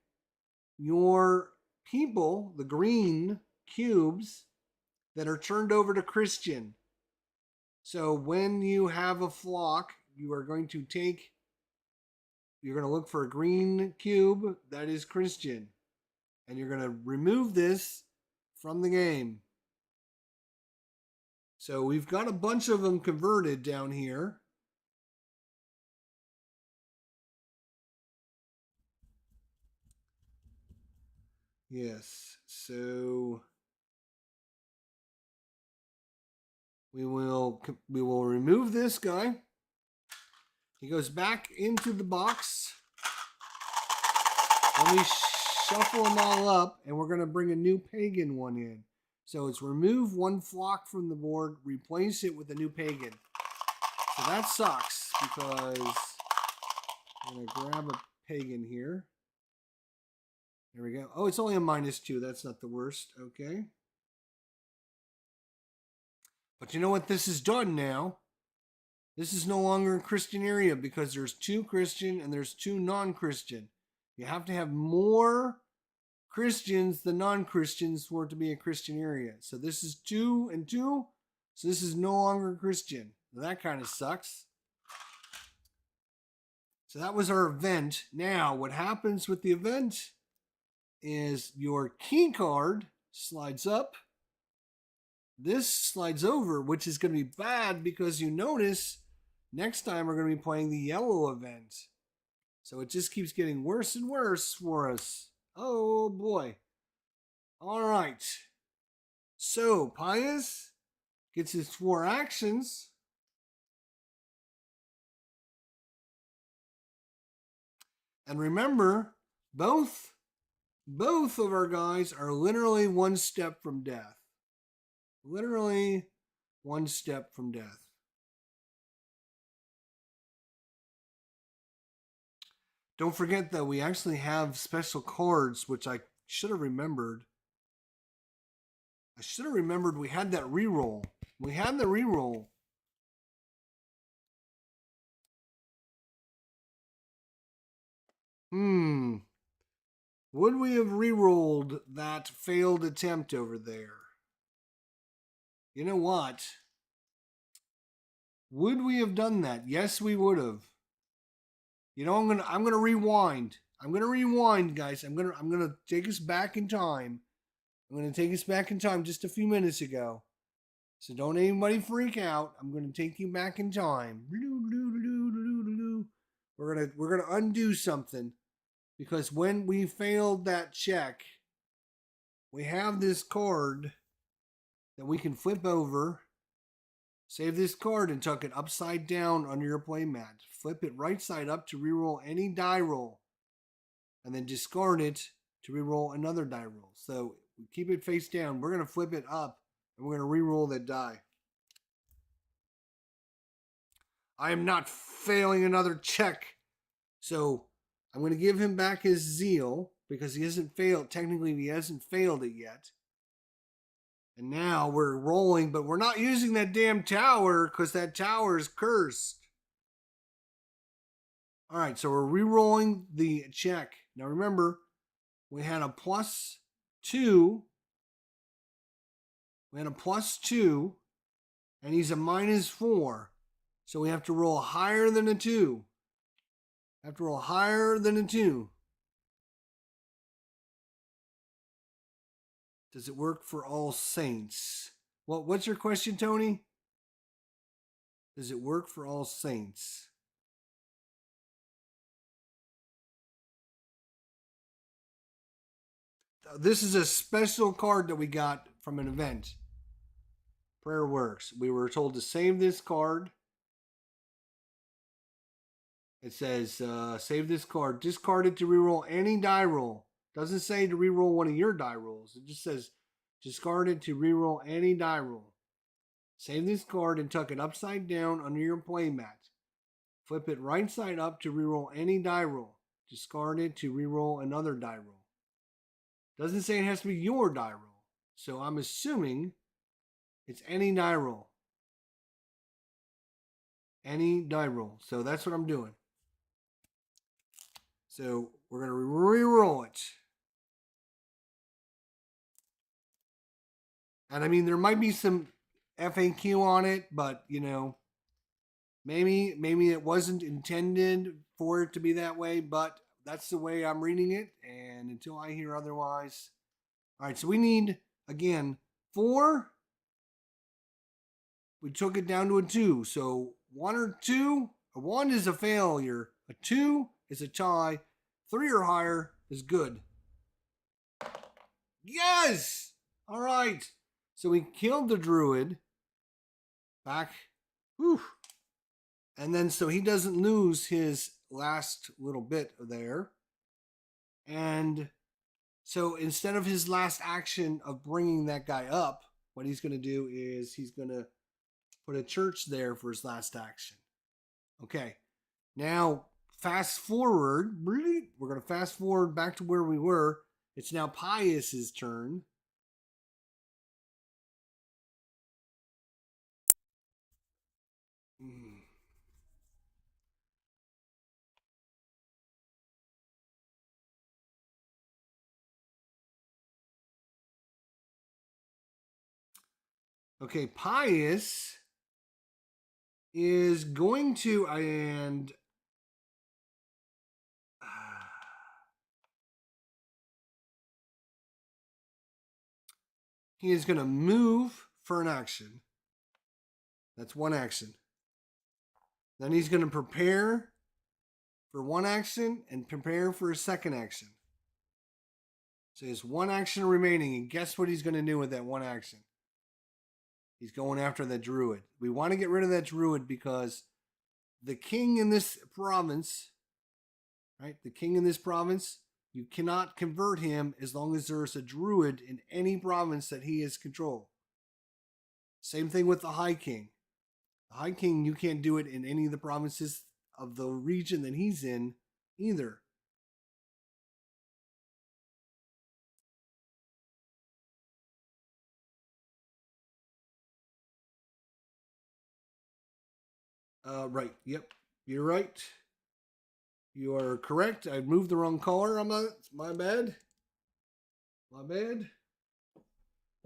your people, the green cubes, that are turned over to Christian. So when you have a flock, you're going to look for a green cube that is Christian. And you're going to remove this from the game. So we've got a bunch of them converted down here. Yes, so we will remove this guy. He goes back into the box. Let me shuffle them all up, and we're going to bring a new pagan one in. So it's remove one flock from the board, replace it with a new pagan. So that sucks because I'm going to grab a pagan here. There we go. Oh, it's only a -2. That's not the worst. Okay. But you know what this has done now? This is no longer a Christian area because there's 2 Christian and there's 2 non-Christian. You have to have more Christians than non-Christians for it to be a Christian area. So this is 2 and 2. So this is no longer Christian. That kind of sucks. So that was our event. Now, what happens with the event is your key card slides up. This slides over, which is going to be bad because you notice next time we're going to be playing the yellow event. So it just keeps getting worse and worse for us. Oh boy. All right. So Pius gets his 4 actions. And remember, both of our guys are literally one step from death. Literally one step from death. Don't forget that we actually have special cards, which I should have remembered. I should have remembered we had that reroll. We had the reroll. Would we have re-rolled that failed attempt over there? You know what? Would we have done that? Yes, we would have. You know, I'm gonna rewind. I'm gonna rewind, guys. I'm gonna take us back in time. I'm gonna take us back in time just a few minutes ago. So don't anybody freak out. I'm gonna take you back in time. We're gonna undo something. Because when we failed that check, we have this card that we can flip over. Save this card and tuck it upside down under your playmat. Flip it right side up to reroll any die roll. And then discard it to reroll another die roll. So we keep it face down. We're going to flip it up and we're going to reroll that die. I am not failing another check. So I'm going to give him back his zeal because he hasn't failed. Technically, he hasn't failed it yet. And now we're rolling, but we're not using that damn tower because that tower is cursed. All right, so we're re-rolling the check. Now remember, we had a +2. We had a +2, and he's a -4. So we have to roll higher than a 2. Have to roll higher than a 2. Does it work for all saints? What's your question, Tony? Does it work for all saints? This is a special card that we got from an event. Prayer works. We were told to save this card. It says, save this card. Discard it to reroll any die roll. Doesn't say to reroll one of your die rolls. It just says discard it to reroll any die roll. Save this card and tuck it upside down under your playmat. Flip it right side up to reroll any die roll. Discard it to reroll another die roll. Doesn't say it has to be your die roll. So I'm assuming it's any die roll. Any die roll. So that's what I'm doing. So we're going to re-roll it. And I mean, there might be some FAQ on it, but you know, maybe it wasn't intended for it to be that way, but that's the way I'm reading it. And until I hear otherwise. All right, so we need, again, 4. We took it down to a 2. So 1 or 2, a 1 is a failure. A 2 is a tie. 3 or higher is good. Yes! All right. So we killed the druid. Back. Whew. And then so he doesn't lose his last little bit there. And so instead of his last action of bringing that guy up, what he's going to do is he's going to put a church there for his last action. Okay. Now, fast forward. We're going to fast forward back to where we were. It's now Pius's turn. Okay, Pius is going to, and he is going to move for an action. That's one action. Then he's going to prepare for one action and prepare for a second action. So he has one action remaining, and guess what he's going to do with that one action? He's going after that druid. We want to get rid of that druid because the king in this province right? The king in this province, you cannot convert him as long as there's a druid in any province that he has control. Same thing with the high king. The high king, you can't do it in any of the provinces of the region that he's in either. Right. Yep. You're right. You are correct. I moved the wrong color. My bad. My bad.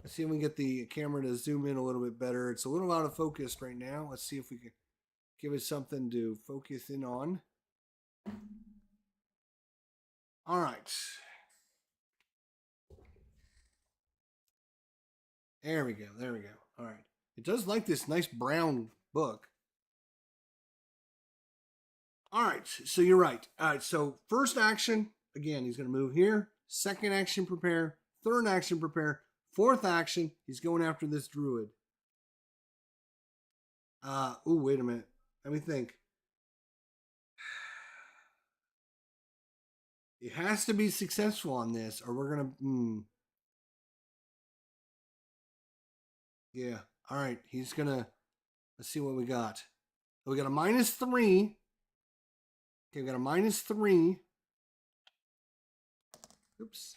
Let's see if we can get the camera to zoom in a little bit better. It's a little out of focus right now. Let's see if we can give it something to focus in on. All right. There we go. There we go. All right. It does like this nice brown book. All right. So you're right. All right. So first action, again, he's going to move here. Second action, prepare. Third action, prepare. Fourth action, he's going after this druid. Wait a minute. Let me think. It has to be successful on this, or we're gonna. Yeah. All right. He's gonna. Let's see what we got. We got a -3. Okay, we got a -3. Oops.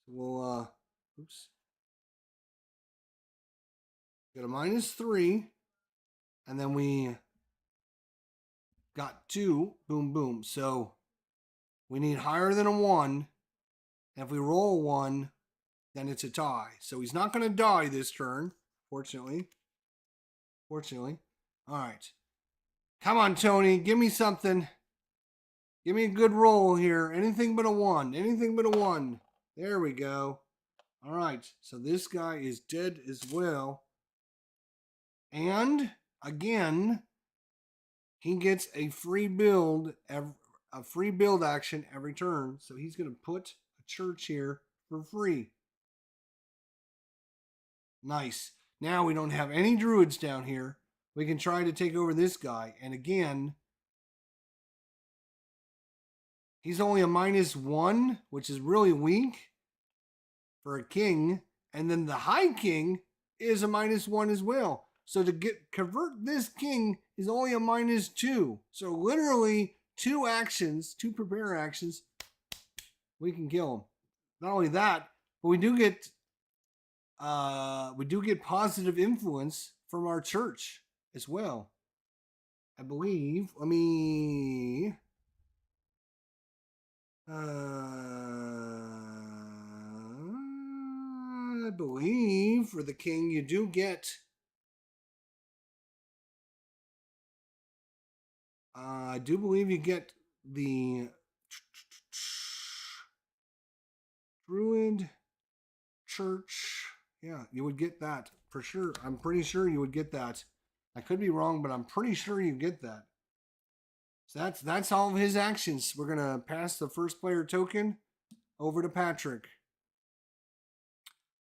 We'll. Oops. We got a -3, and then we got 2. Boom, boom. So we need higher than a 1. And if we roll a 1, then it's a tie. So he's not going to die this turn, fortunately. Fortunately. All right. Come on, Tony. Give me something. Give me a good roll here. Anything but a 1. Anything but a 1. There we go. All right. So this guy is dead as well. And, again, he gets a free build, action every turn. So he's going to put a church here for free. Nice. Now we don't have any druids down here. We can try to take over this guy. And again, he's only a -1, which is really weak for a king. And then the high king is a -1 as well. So to convert this king is only a -2. So literally 2 actions, 2 prepare actions, we can kill him. Not only that, but we do get positive influence from our church as well. I believe. Let me. I believe for the king you do get. I do believe you get the Druid Church. Yeah, you would get that for sure. I'm pretty sure you would get that. I could be wrong, but I'm pretty sure you get that. So that's all of his actions. We're gonna pass the first player token over to Patrick.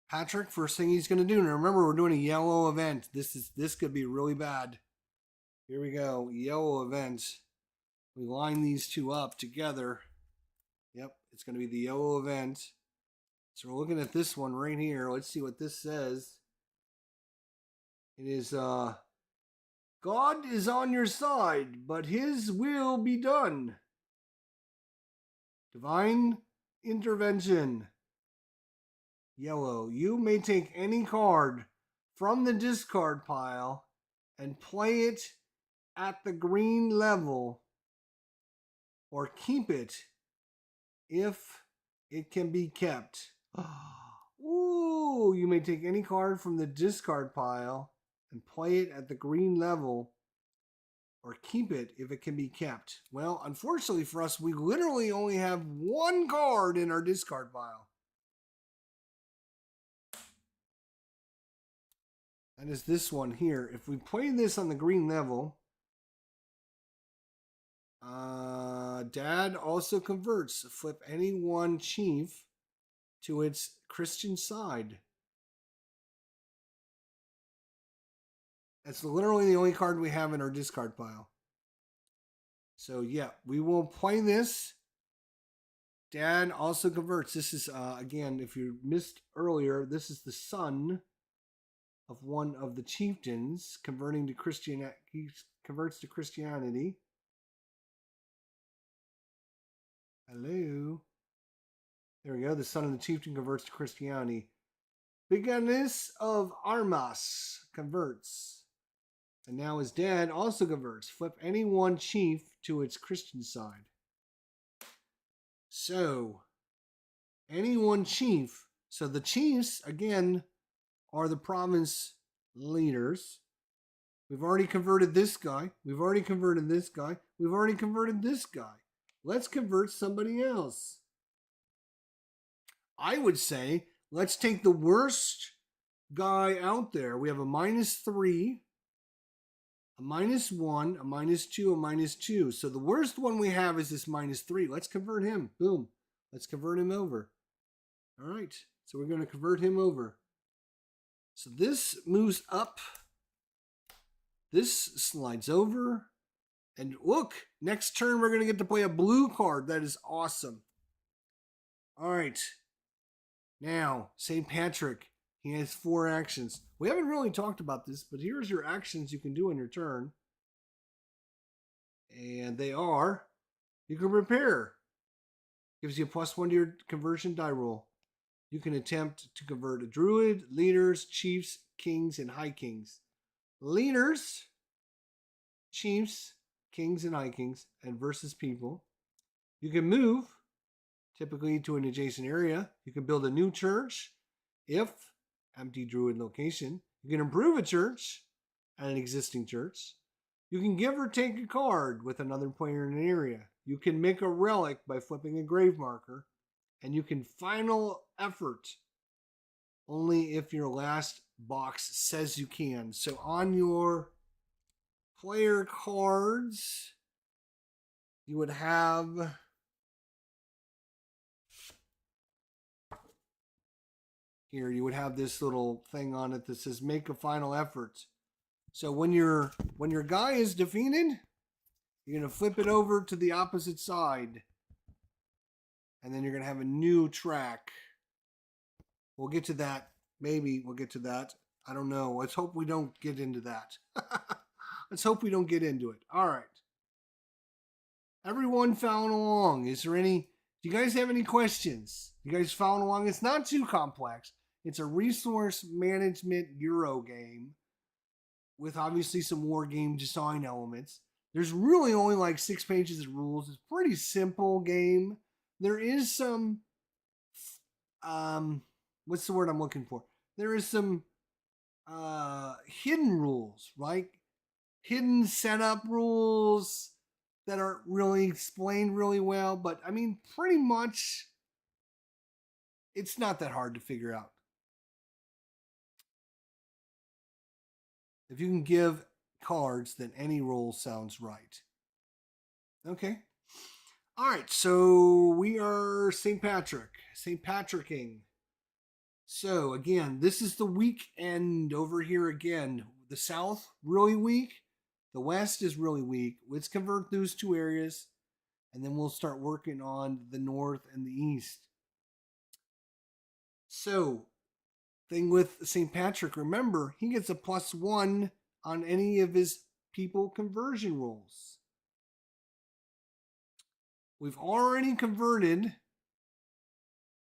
Patrick, first thing he's gonna do. Now remember, we're doing a yellow event. This could be really bad. Here we go. Yellow event. We line these 2 up together. Yep, it's gonna be the yellow event. So we're looking at this one right here. Let's see what this says. It is God is on your side, but his will be done. Divine intervention. Yellow. You may take any card from the discard pile and play it at the green level or keep it if it can be kept. Ooh, you may take any card from the discard pile and play it at the green level or keep it if it can be kept. Well, unfortunately for us, we literally only have 1 card in our discard pile. That is this one here. If we play this on the green level, Dad also converts. Flip any 1 chief to its Christian side. That's literally the only card we have in our discard pile. So yeah, we will play this. Dad also converts. This is, again, if you missed earlier, this is the son of one of the chieftains converting to Christianity. He converts to Christianity. Hello. There we go. The son of the chieftain converts to Christianity. Biganis of Armas converts. And now his dad also converts. Flip any one chief to its Christian side. So, any one chief. So the chiefs, again, are the province leaders. We've already converted this guy. We've already converted this guy. We've already converted this guy. Let's convert somebody else. I would say, let's take the worst guy out there. We have a -3, a -1, a -2, a -2. So the worst one we have is this -3. Let's convert him. Boom. Let's convert him over. All right. So we're going to convert him over. So this moves up. This slides over. And look, next turn we're going to get to play a blue card. That is awesome. All right. Now, St. Patrick. He has 4 actions. We haven't really talked about this, but here's your actions you can do on your turn. And they are, you can repair. Gives you a +1 to your conversion die roll. You can attempt to convert a druid, leaders, chiefs, kings, and high kings. Leaders, chiefs, kings, and high kings, and versus people. You can move, typically to an adjacent area. You can build a new church, if empty druid location. You can improve a church at an existing church. You can give or take a card with another player in an area. You can make a relic by flipping a grave marker. And you can final effort only if your last box says you can. So on your player cards, you would have here, you would have this little thing on it that says make a final effort. So when your guy is defeated, you're going to flip it over to the opposite side. And then you're going to have a new track. We'll get to that. Maybe we'll get to that. I don't know. Let's hope we don't get into that. Let's hope we don't get into it. All right. Everyone following along. Is there any... Do you guys have any questions? You guys following along? It's not too complex. It's a resource management Euro game with obviously some war game design elements. There's really only like 6 pages of rules. It's a pretty simple game. There is some, what's the word I'm looking for? There is some hidden rules, right? Hidden setup rules that aren't really explained really well. But, I mean, pretty much, it's not that hard to figure out. If you can give cards, then any rule sounds right. Okay. All right, so we are St. Patricking. So again, this is the weekend over here again. The South, really weak. The West is really weak. Let's convert those 2 areas, and then we'll start working on the North and the East. So, thing with St. Patrick, remember, he gets a +1 on any of his people conversion rolls. We've already converted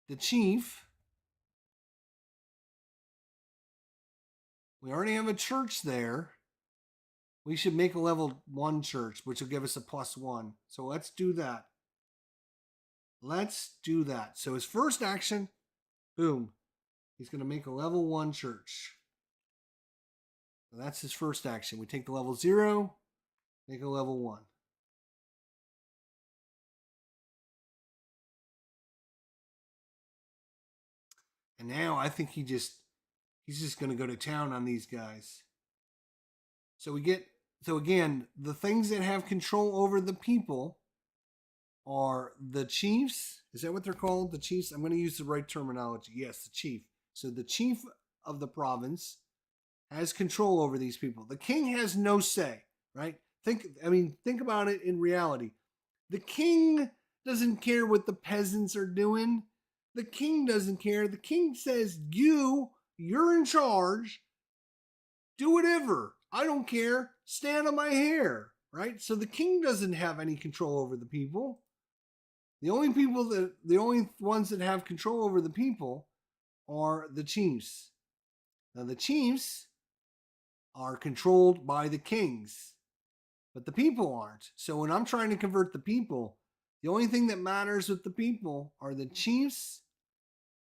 the chief. We already have a church there. We should make a level 1 church, which will give us a +1. So let's do that. Let's do that. So his first action, boom, he's going to make a level 1 church. So that's his first action. We take the level 0, make a level 1. And now I think he's just going to go to town on these guys. So again, the things that have control over the people are the chiefs. Is that what they're called? The chiefs? I'm going to use the right terminology. Yes, the chief. So the chief of the province has control over these people. The king has no say, right? Think about it in reality. The king doesn't care what the peasants are doing. The king doesn't care. The king says, you're in charge. Do whatever. I don't care. Stand on my hair. Right? So the king doesn't have any control over the people. The only ones that have control over the people are the chiefs. Now the chiefs are controlled by the kings, but the people aren't. So when I'm trying to convert the people, the only thing that matters with the people are the chiefs,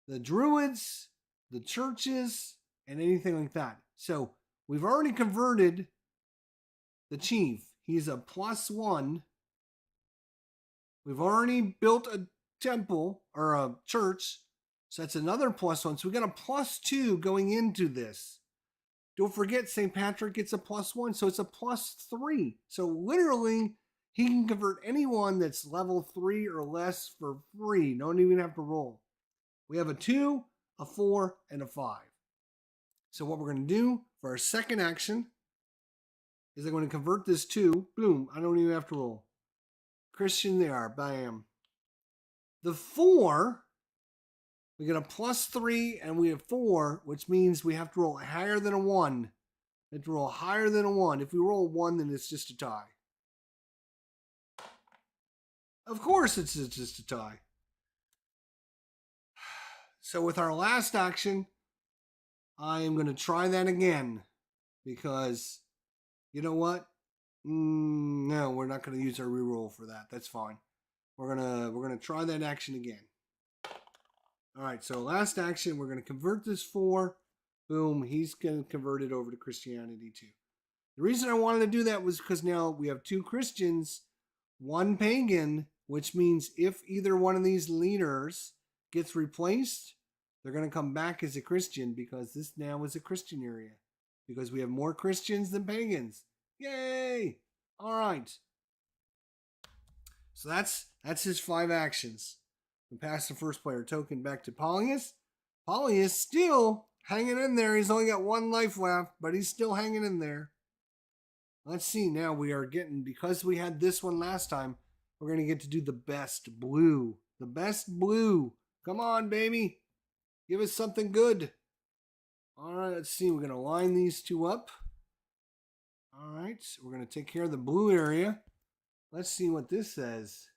the druids, the churches, and anything like that. So we've already converted the chief. He's a +1. We've already built a temple or a church. So that's another +1. So we got a +2 going into this. Don't forget, St. Patrick gets a +1. So it's a +3. So literally, he can convert anyone that's level 3 or less for free. Don't even have to roll. We have a 2, a 4, and a 5. So what we're going to do for our second action is I'm going to convert this to, boom, I don't even have to roll. Christian they are, bam. The 4, we get a +3 and we have 4, which means we have to roll higher than a 1. We have to roll higher than a 1. If we roll a 1, then it's just a tie. Of course it's just a tie. So with our last action, I am going to try that again because you know what? No, we're not going to use our reroll for that. That's fine. We're gonna try that action again. All right. So last action, we're going to convert this 4. Boom. He's going to convert it over to Christianity too. The reason I wanted to do that was because now we have 2 Christians, 1 pagan, which means if either one of these leaders gets replaced, they're going to come back as a Christian because this now is a Christian area because we have more Christians than pagans. Yay! All right. So that's his 5 actions. We pass the first player token back to Palladius. Palladius still hanging in there. He's only got 1 life left, but he's still hanging in there. Let's see. Now we are getting, because we had this one last time, we're going to get to do the best blue. The best blue. Come on, baby. Give us something good. All right, let's see. We're going to line these 2 up. All right, we're going to take care of the blue area. Let's see what this says.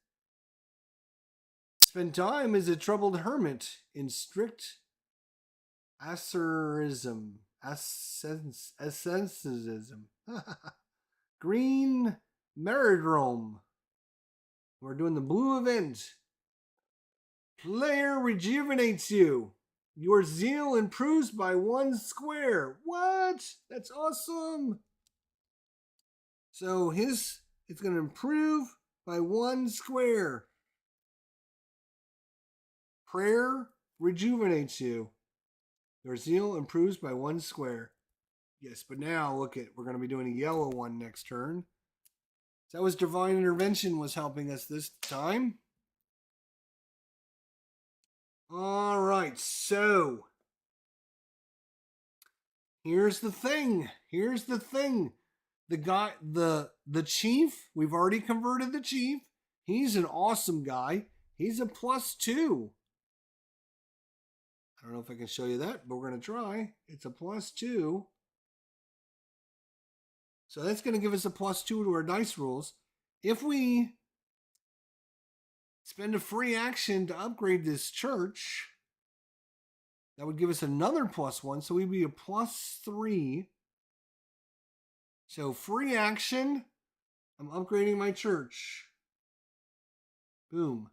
Spend time as a troubled hermit in strict asceticism. Green Meridrome. We're doing the blue event. Player rejuvenates you. Your zeal improves by 1 square. What? That's awesome. So it's going to improve by 1 square. Prayer rejuvenates you. Your zeal improves by 1 square. Yes, but now look at, we're going to be doing a yellow one next turn. That was Divine Intervention was helping us this time. All right, so here's the thing. The chief, we've already converted the chief. He's an awesome guy. He's a +2. I don't know if I can show you that, but we're going to try. It's a +2. So that's going to give us a +2 to our dice rolls. If we spend a free action to upgrade this church, that would give us another +1. So we'd be a +3. So free action, I'm upgrading my church. Boom.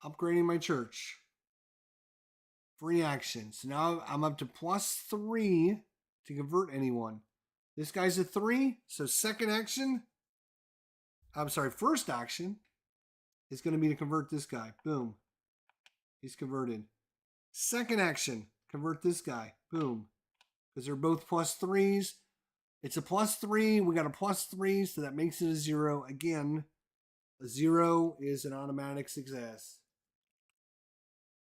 Upgrading my church. Free action. So now I'm up to +3 to convert anyone. This guy's a 3. So first action is going to be to convert this guy. Boom. He's converted. Second action, convert this guy. Boom. Because they're both +3s. It's a +3. We got a +3, so that makes it a 0. Again, a 0 is an automatic success.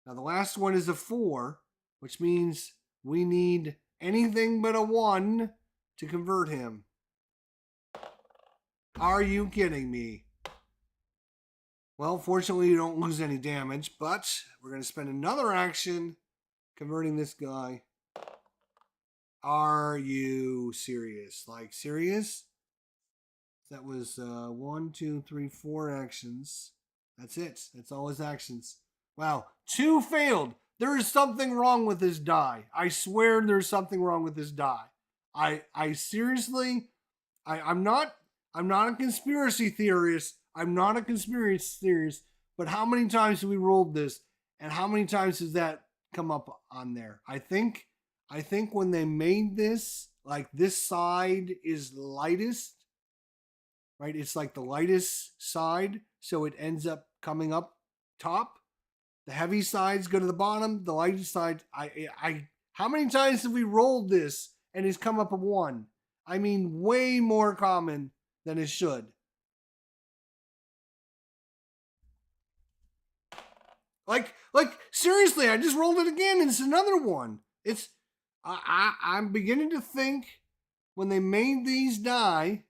Now the last one is a 4, which means we need anything but a 1 to convert him. Are you kidding me? Well, fortunately, you don't lose any damage, but we're going to spend another action converting this guy. Are you serious? Like, serious? That was 1, 2, 3, 4 actions. That's it. That's all his actions. Wow. 2 failed. There is something wrong with this die. I swear there's something wrong with this die. I seriously, I'm not a conspiracy theorist. I'm not a conspiracy theorist. But how many times have we rolled this, and how many times has that come up on there? I think when they made this, like this side is lightest, right? It's like the lightest side, so it ends up coming up top. The heavy sides go to the bottom. The lightest side, how many times have we rolled this and it's come up a 1? I mean, way more common than it should. Like seriously, I just rolled it again and it's another 1. I'm beginning to think when they made these die,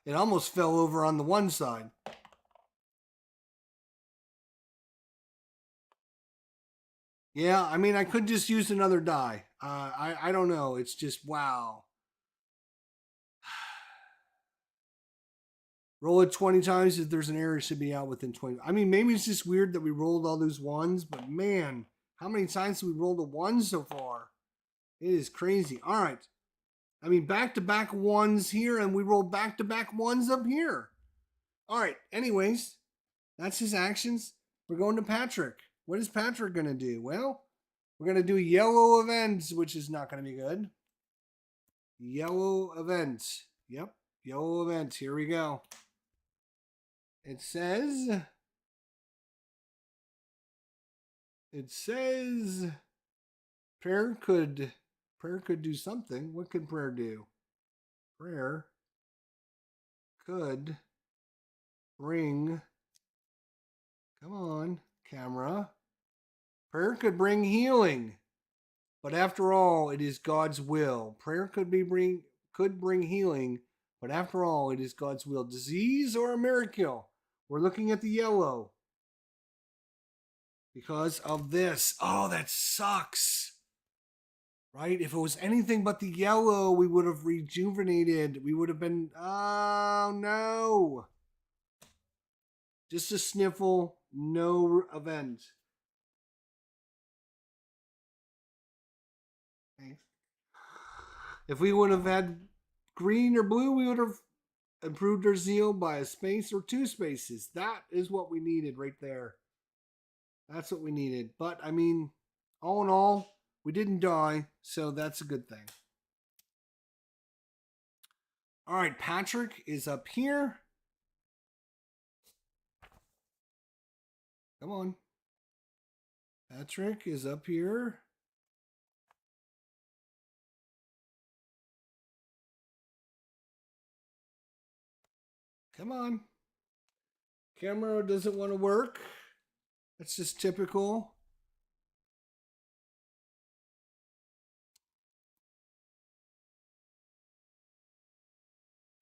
it almost fell over on the one side. Yeah, I mean, I could just use another die. I don't know. It's just, wow. Roll it 20 times. If there's an error, it should be out within 20. I mean, maybe it's just weird that we rolled all those 1s, but man, how many times have we rolled a 1 so far? It is crazy. All right. I mean, back-to-back 1s here, and we roll back-to-back 1s up here. All right. Anyways, that's his actions. We're going to Patrick. What is Patrick going to do? Well, we're going to do yellow events, which is not going to be good. Yellow events. Yep. Yellow events. Here we go. It says prayer could do something. What could prayer do? Prayer could bring, come on, camera. Prayer could bring healing. But after all, it is God's will. Prayer could bring healing, but after all, it is God's will. Disease or a miracle? We're looking at the yellow because of this. Oh, that sucks. Right? If it was anything but the yellow, we would have rejuvenated. We would have been, oh no. Just a sniffle, no event. Okay. If we would have had green or blue, we would have improved our zeal by a space or 2 spaces. That is what we needed right there. That's what we needed. But, I mean, all in all, we didn't die, so that's a good thing. All right, Patrick is up here. Come on. Patrick is up here. Come on. Camera doesn't want to work. That's just typical.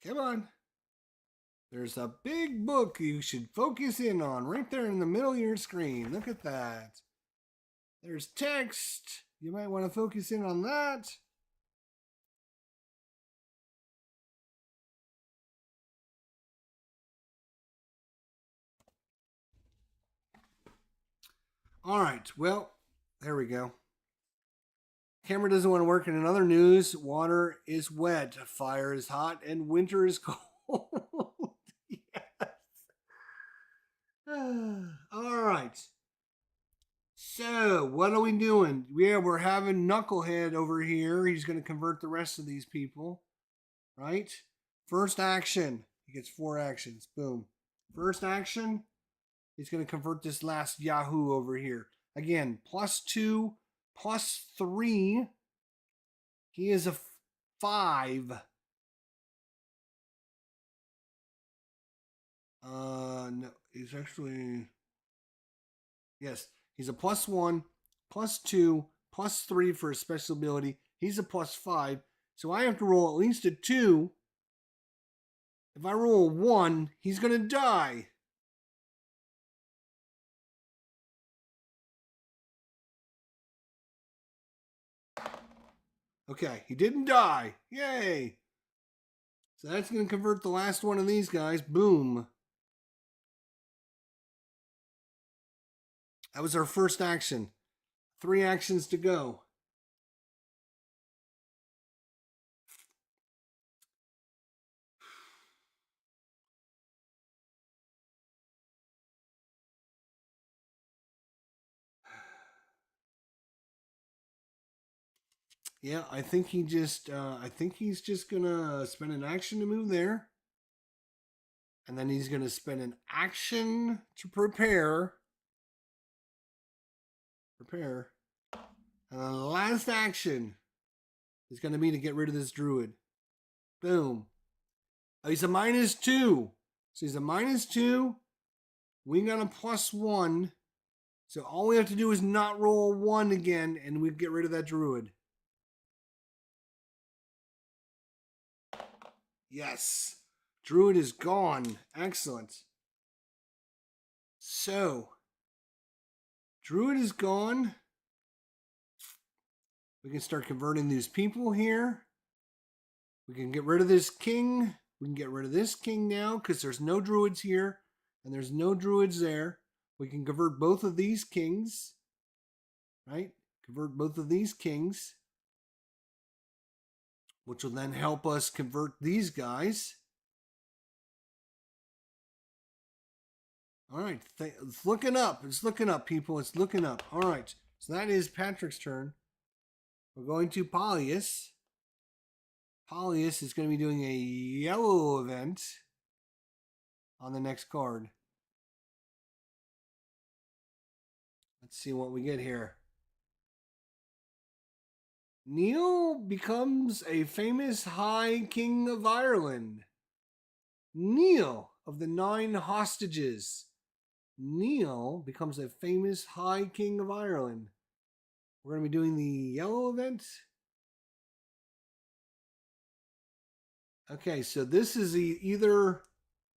Come on. There's a big book you should focus in on right there in the middle of your screen. Look at that. There's text. You might want to focus in on that. All right. Well, there we go. Camera doesn't want to work. In another news, water is wet, fire is hot, and winter is cold. Yes. All right. So, what are we doing? Yeah, we're having Knucklehead over here. He's going to convert the rest of these people. Right? First action. He gets 4 actions. Boom. First action. He's going to convert this last Yahoo over here. Again, +2, +3. He is a 5. No, he's actually, yes, he's a +1, +2, +3 for his special ability. He's a +5. So I have to roll at least a 2. If I roll a 1, he's going to die. Okay, he didn't die. Yay! So that's going to convert the last one of these guys. Boom. That was our first action. 3 actions to go. Yeah, I think he's just gonna spend an action to move there. And then he's gonna spend an action to prepare. And the last action is gonna be to get rid of this druid. Boom. Oh, he's a -2. So he's a -2. We got a +1. So all we have to do is not roll a 1 again, and we get rid of that druid. Yes. Druid is gone. Excellent. So, Druid is gone. We can start converting these people here. We can get rid of this king. We can get rid of this king now because there's no druids here and there's no druids there. We can convert both of these kings. Right? Convert both of these kings, which will then help us convert these guys. All right, it's looking up. It's looking up, people. It's looking up. All right, so that is Patrick's turn. We're going to Palladius. Palladius is going to be doing a yellow event on the next card. Let's see what we get here. Neil becomes a famous High King of Ireland. Neil of the 9 hostages. Neil becomes a famous High King of Ireland. We're going to be doing the yellow event. Okay, so this is either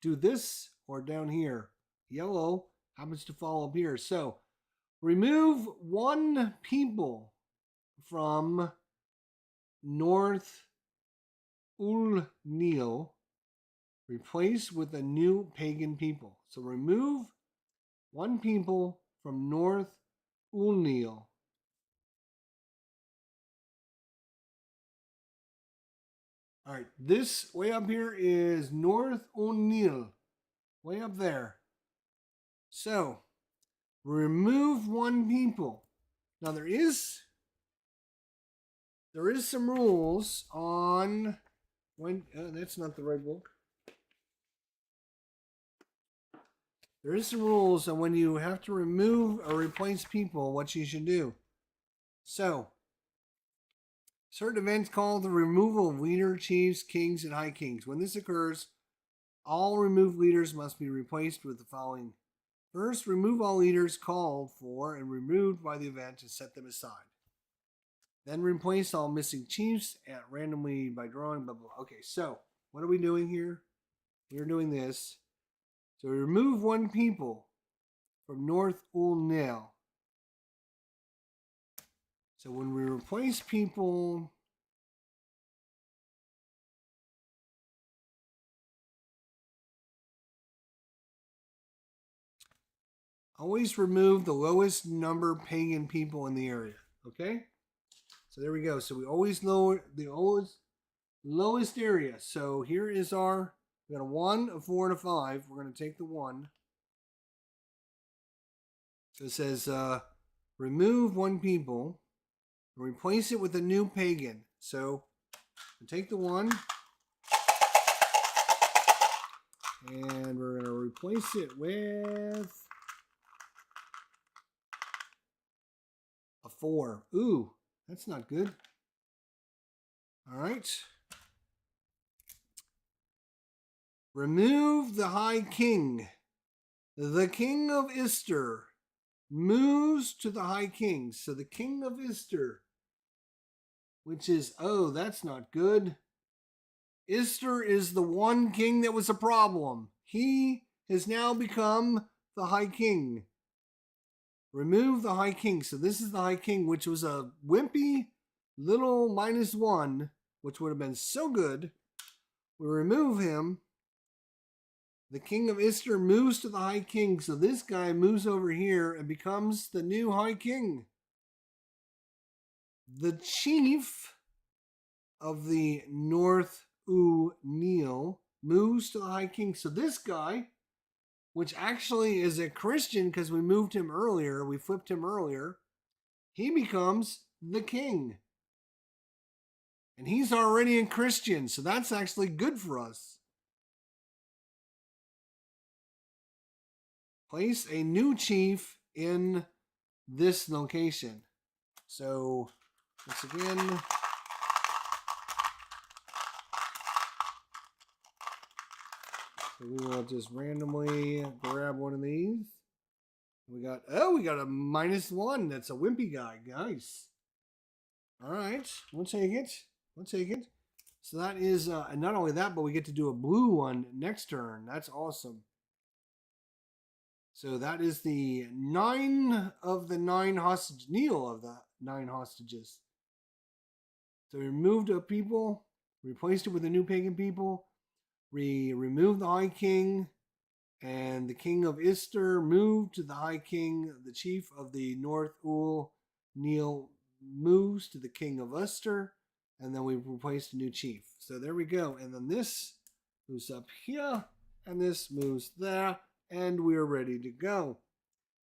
do this or down here. Yellow happens to fall up here. So remove 1 people from North Ulneil. Replace with a new pagan people. So remove 1 people from North Ulneil. All right, this way up here is North Ulneil. Way up there. So, remove 1 people. Now there is some rules on when that's not the right book. There is some rules on when you have to remove or replace people, what you should do. So, certain events called the removal of leader, chiefs, kings, and high kings. When this occurs, all removed leaders must be replaced with the following. First, remove all leaders called for and removed by the event and set them aside. Then replace all missing chiefs at randomly by drawing, blah, blah. Okay, so what are we doing here? We're doing this. So remove 1 people from North Ulneil. So when we replace people, always remove the lowest number pagan people in the area. Okay? So there we go. So we always lower the lowest area. So here is our, we got a 1, a 4, and a 5. We're going to take the 1. So it says remove 1 people and replace it with a new pagan. So we'll take the 1 and we're going to replace it with a 4. Ooh, that's not good. All right. Remove the High King, the King of Ister, moves to the High King. So the King of Ister, which is, oh, that's not good. Ister is the one king that was a problem. He has now become the High King. Remove the High King. So this is the High King, which was a wimpy little -1, which would have been so good. We remove him. The King of Ister moves to the High King. So this guy moves over here and becomes the new High King. The chief of the North Neil moves to the High King. So this guy, which actually is a Christian because we moved him earlier, we flipped him earlier, he becomes the king. And he's already a Christian, so that's actually good for us. Place a new chief in this location. So, once again, so we will just randomly grab one of these. We got a -1. That's a wimpy guy. Nice. All right, we'll take it. We'll take it. So that is, and not only that, but we get to do a blue one next turn. That's awesome. So that is the 9 of the 9 hostage, Neil of the 9 hostages. So we removed a people, replaced it with a new pagan people. We removed the High King, and the King of Ister moved to the High King. The chief of the North Neil moves to the King of Ister, and then we replaced a new chief. So there we go. And then this moves up here, and this moves there, and we're ready to go.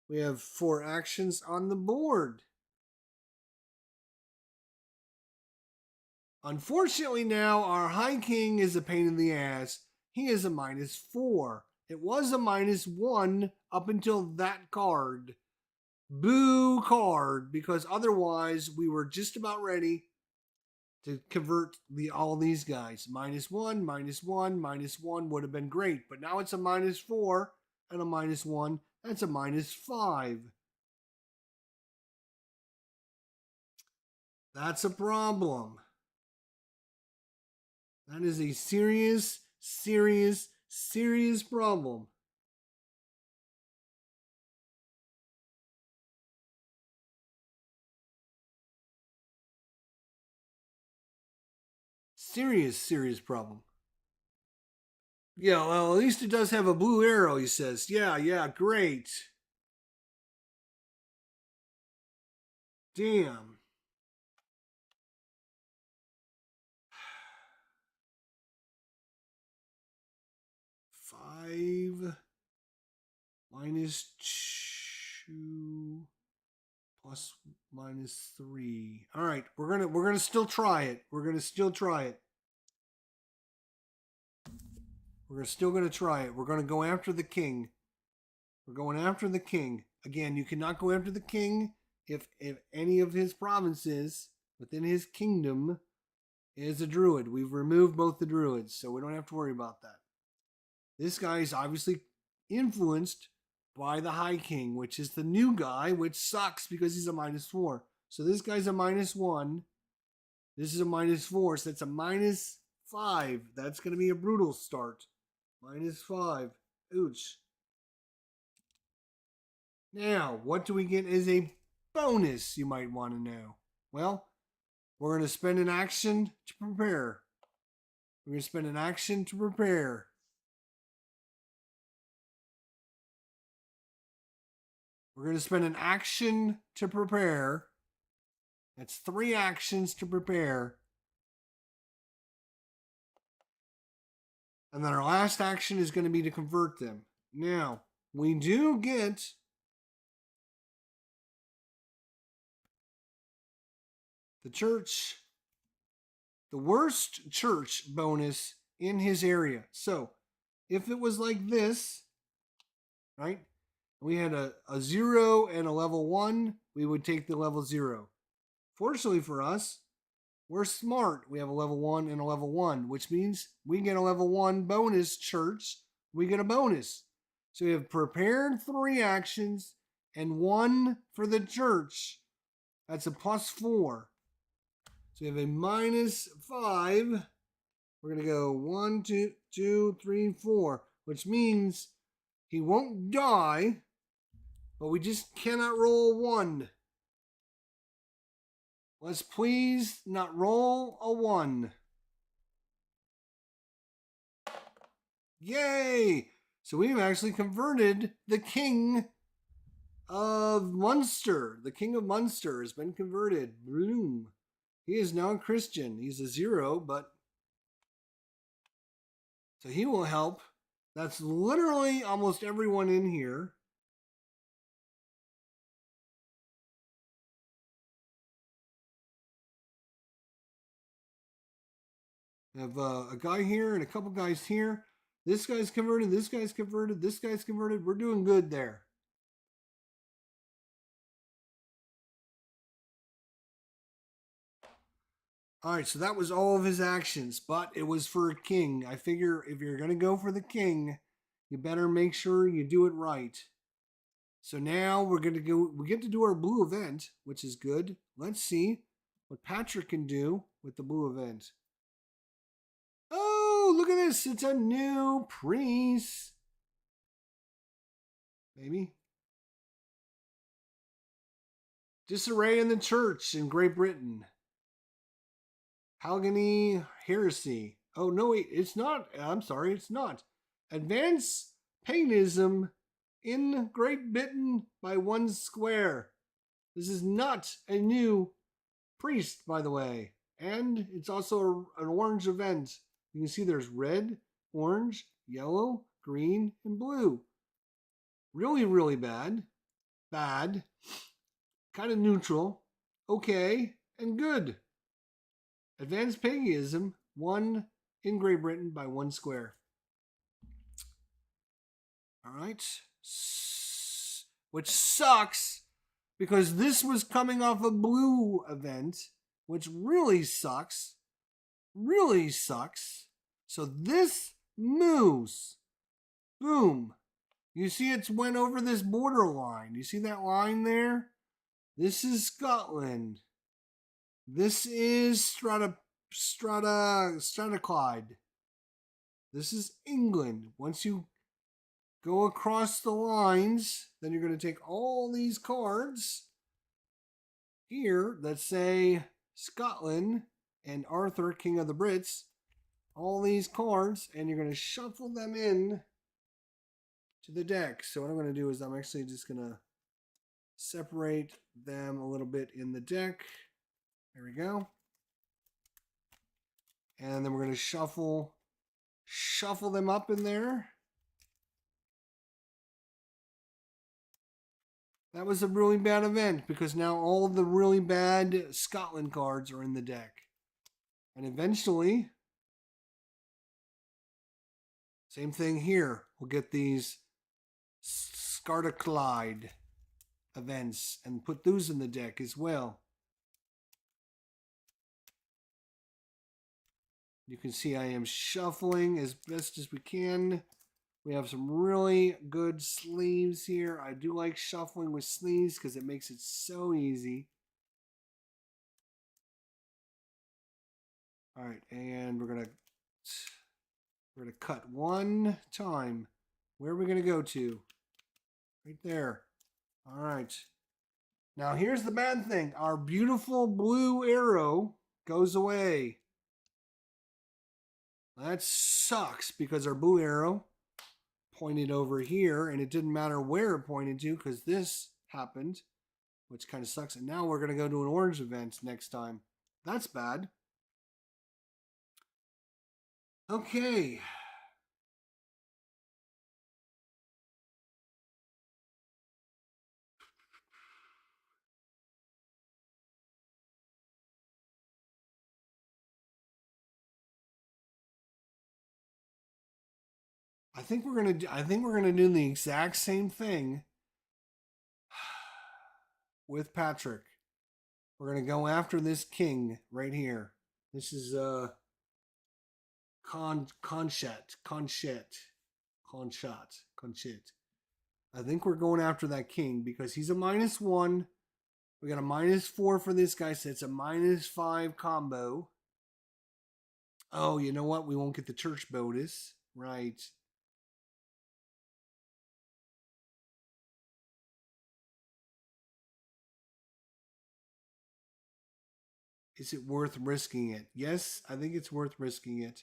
We have 4 actions on the board. Unfortunately now, our High King is a pain in the ass. He is a -4. It was a -1 up until that card. Boo card, because otherwise we were just about ready to convert all these guys. -1, -1, -1 would have been great, but now it's a -4 and a -1. That's a -5. That's a problem. That is a serious, serious, serious problem. Serious, serious problem. Yeah, well, at least it does have a blue arrow, he says. Yeah, great. Damn. Five -2 plus -3. All right, we're gonna still try it. We're still gonna try it. We're gonna go after the king. We're going after the king. Again, you cannot go after the king if any of his provinces within his kingdom is a druid. We've removed both the druids, so we don't have to worry about that. This guy is obviously influenced by the High King, which is the new guy, which sucks because he's a -4. So this guy's a -1. This is a -4, so that's a -5. That's going to be a brutal start. -5. Ouch. Now, what do we get as a bonus, you might want to know? Well, we're going to spend an action to prepare. We're going to spend an action to prepare. We're going to spend an action to prepare. That's 3 actions to prepare. And then our last action is going to be to convert them. Now, we do get the church, the worst church bonus in his area. So, if it was like this, right? We had a 0 and a level 1, we would take the level 0. Fortunately for us, we're smart. We have a level 1 and a level 1, which means we get a level 1 bonus church. We get a bonus. So we have prepared 3 actions and 1 for the church. That's a +4. So we have a -5. We're going to go 1, 2, 3, 4, which means he won't die, but we just cannot roll a 1. Let's please not roll a 1. Yay! So we've actually converted the king of Munster. The king of Munster has been converted. Bloom. He is now a Christian. He's a 0, but so he will help. That's literally almost everyone in here. I have a guy here and a couple guys here. This guy's converted. This guy's converted. This guy's converted. We're doing good there. All right, so that was all of his actions, but it was for a king. I figure if you're going to go for the king, you better make sure you do it right. So now we get to do our blue event, which is good. Let's see what Patrick can do with the blue event. Oh, look at this. It's a new priest. Maybe. Disarray in the church in Great Britain. Palladius heresy. Oh, no, wait, it's not. I'm sorry, it's not. Advance paganism in Great Britain by 1 square. This is not a new priest, by the way. And it's also an orange event. You can see there's red, orange, yellow, green, and blue. Really, really bad. Bad. Kind of neutral. Okay. And good. Advanced paganism, 1 in Great Britain by 1 square. All right. Which sucks because this was coming off a blue event, which really sucks. Really sucks. So this moves. Boom. You see it's went over this border line. You see that line there? This is Scotland. This is Strathclyde. This is England. Once you go across the lines, then you're going to take all these cards here that say Scotland and Arthur, King of the Brits. All these cards, and you're going to shuffle them in to the deck. So what I'm going to do is I'm actually just going to separate them a little bit in the deck. There we go. And then we're going to shuffle them up in there. That was a really bad event because now all of the really bad Scotland cards are in the deck. And eventually, same thing here. We'll get these Strathclyde events and put those in the deck as well. You can see I am shuffling as best as we can. We have some really good sleeves here. I do like shuffling with sleeves because it makes it so easy. All right, and we're gonna cut one time. Where are we gonna go to? Right there. All right. Now here's the bad thing. Our beautiful blue arrow goes away. That sucks because our blue arrow pointed over here and it didn't matter where it pointed to because this happened, which kind of sucks. And now we're going to go to an orange event next time. That's bad. Okay. I think we're gonna do the exact same thing with Patrick. We're gonna go after this king right here. This is Conchet. I think we're going after that king because he's a -1. We got a -4 for this guy, so it's a -5 combo. Oh, you know what? We won't get the church bonus. Right. Is it worth risking it? Yes, I think it's worth risking it.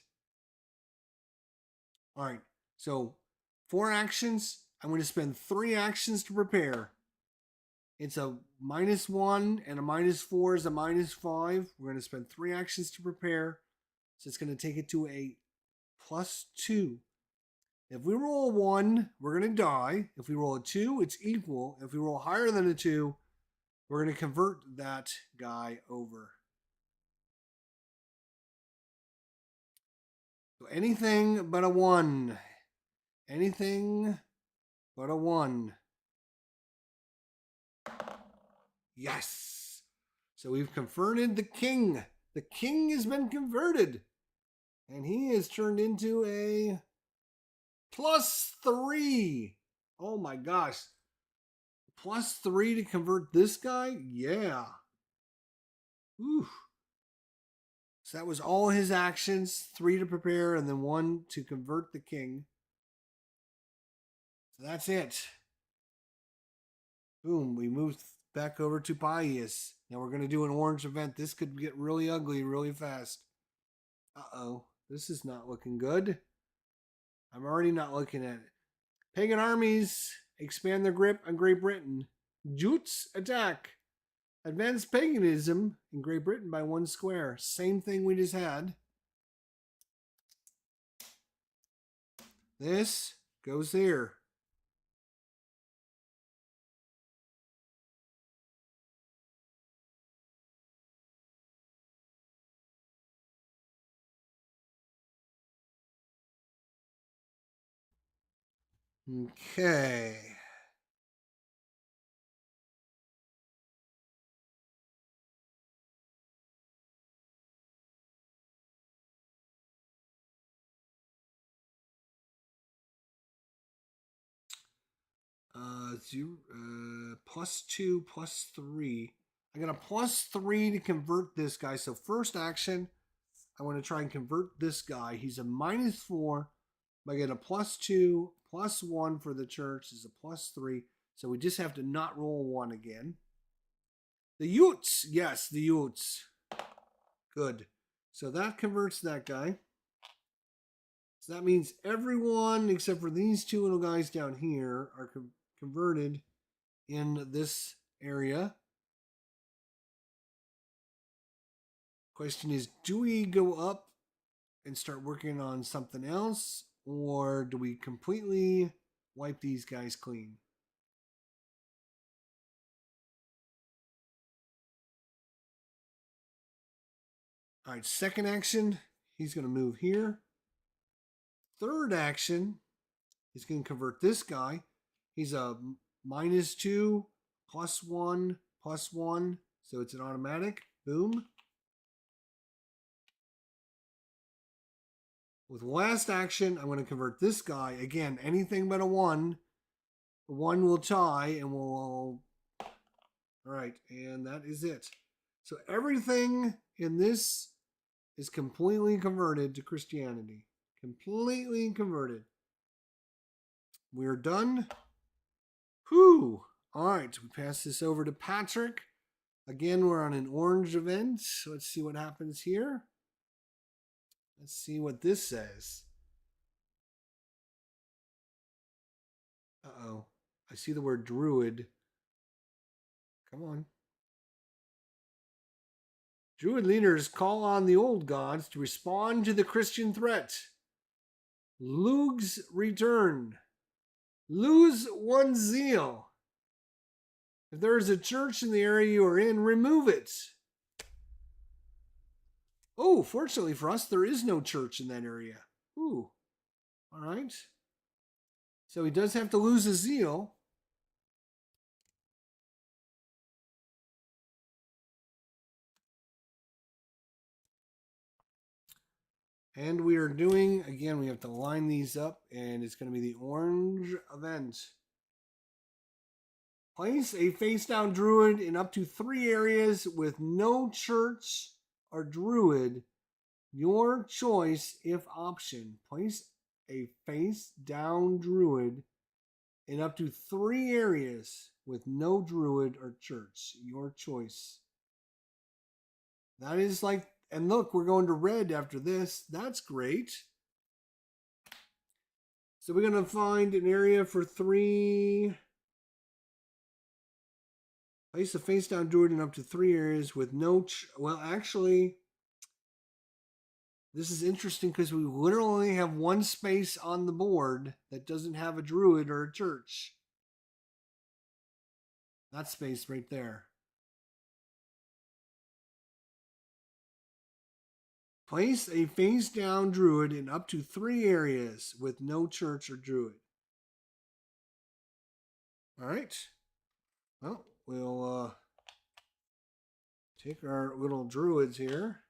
All right. So, 4 actions. I'm going to spend 3 actions to prepare. It's a -1 and a -4 is a -5. We're going to spend 3 actions to prepare. So, it's going to take it to a +2. If we roll a 1, we're going to die. If we roll a 2, it's equal. If we roll higher than a 2, we're going to convert that guy over. So anything but a 1. Anything but a 1. Yes. So we've converted the king. The king has been converted. And he is turned into a +3. Oh my gosh. +3 to convert this guy? Yeah. Ooh. So that was all his actions, 3 to prepare and then 1 to convert the king. So that's it. Boom, we moved back over to Palladius. Now we're going to do an orange event. This could get really ugly really fast. Uh-oh, this is not looking good. I'm already not looking at it. Pagan armies expand their grip on Great Britain. Jutes attack. Advance paganism in Great Britain by 1 square. Same thing we just had. This goes here. Okay. +2, +3. I got a +3 to convert this guy. So first action, I want to try and convert this guy. He's a -4. I get a +2, +1 for the church is a +3. So we just have to not roll 1 again. The Utes. Yes, the Utes. Good. So that converts that guy. So that means everyone except for these 2 little guys down here are converted in this area. Question is, do we go up and start working on something else, or do we completely wipe these guys clean? All right, second action, he's going to move here. Third action, he's going to convert this guy. He's a -2, +1, +1, so it's an automatic. Boom. With last action, I'm going to convert this guy. Again, anything but a 1. 1 will tie and we'll all right, and that is it. So everything in this is completely converted to Christianity. Completely converted. We're done. Whew. All right, we pass this over to Patrick. Again, we're on an orange event. So let's see what happens here. Let's see what this says. Uh-oh. I see the word druid. Come on. Druid leaders call on the old gods to respond to the Christian threat. Lugs return. Lose one's zeal. If there is a church in the area you are in, remove it. Oh, fortunately for us, there is no church in that area. Ooh. All right. So he does have to lose his zeal. And we are doing, again, we have to line these up, and it's going to be the orange event. Place a face-down druid in up to 3 areas with no church or druid. Your choice if option. Place a face-down druid in up to 3 areas with no druid or church. Your choice. That is like, and look, we're going to red after this. That's great. So we're going to find an area for 3. Place a face-down druid in up to 3 areas with no... well, actually, this is interesting because we literally have 1 space on the board that doesn't have a druid or a church. That space right there. Place a face-down druid in up to 3 areas with no church or druid. All right. Well, we'll take our little druids here.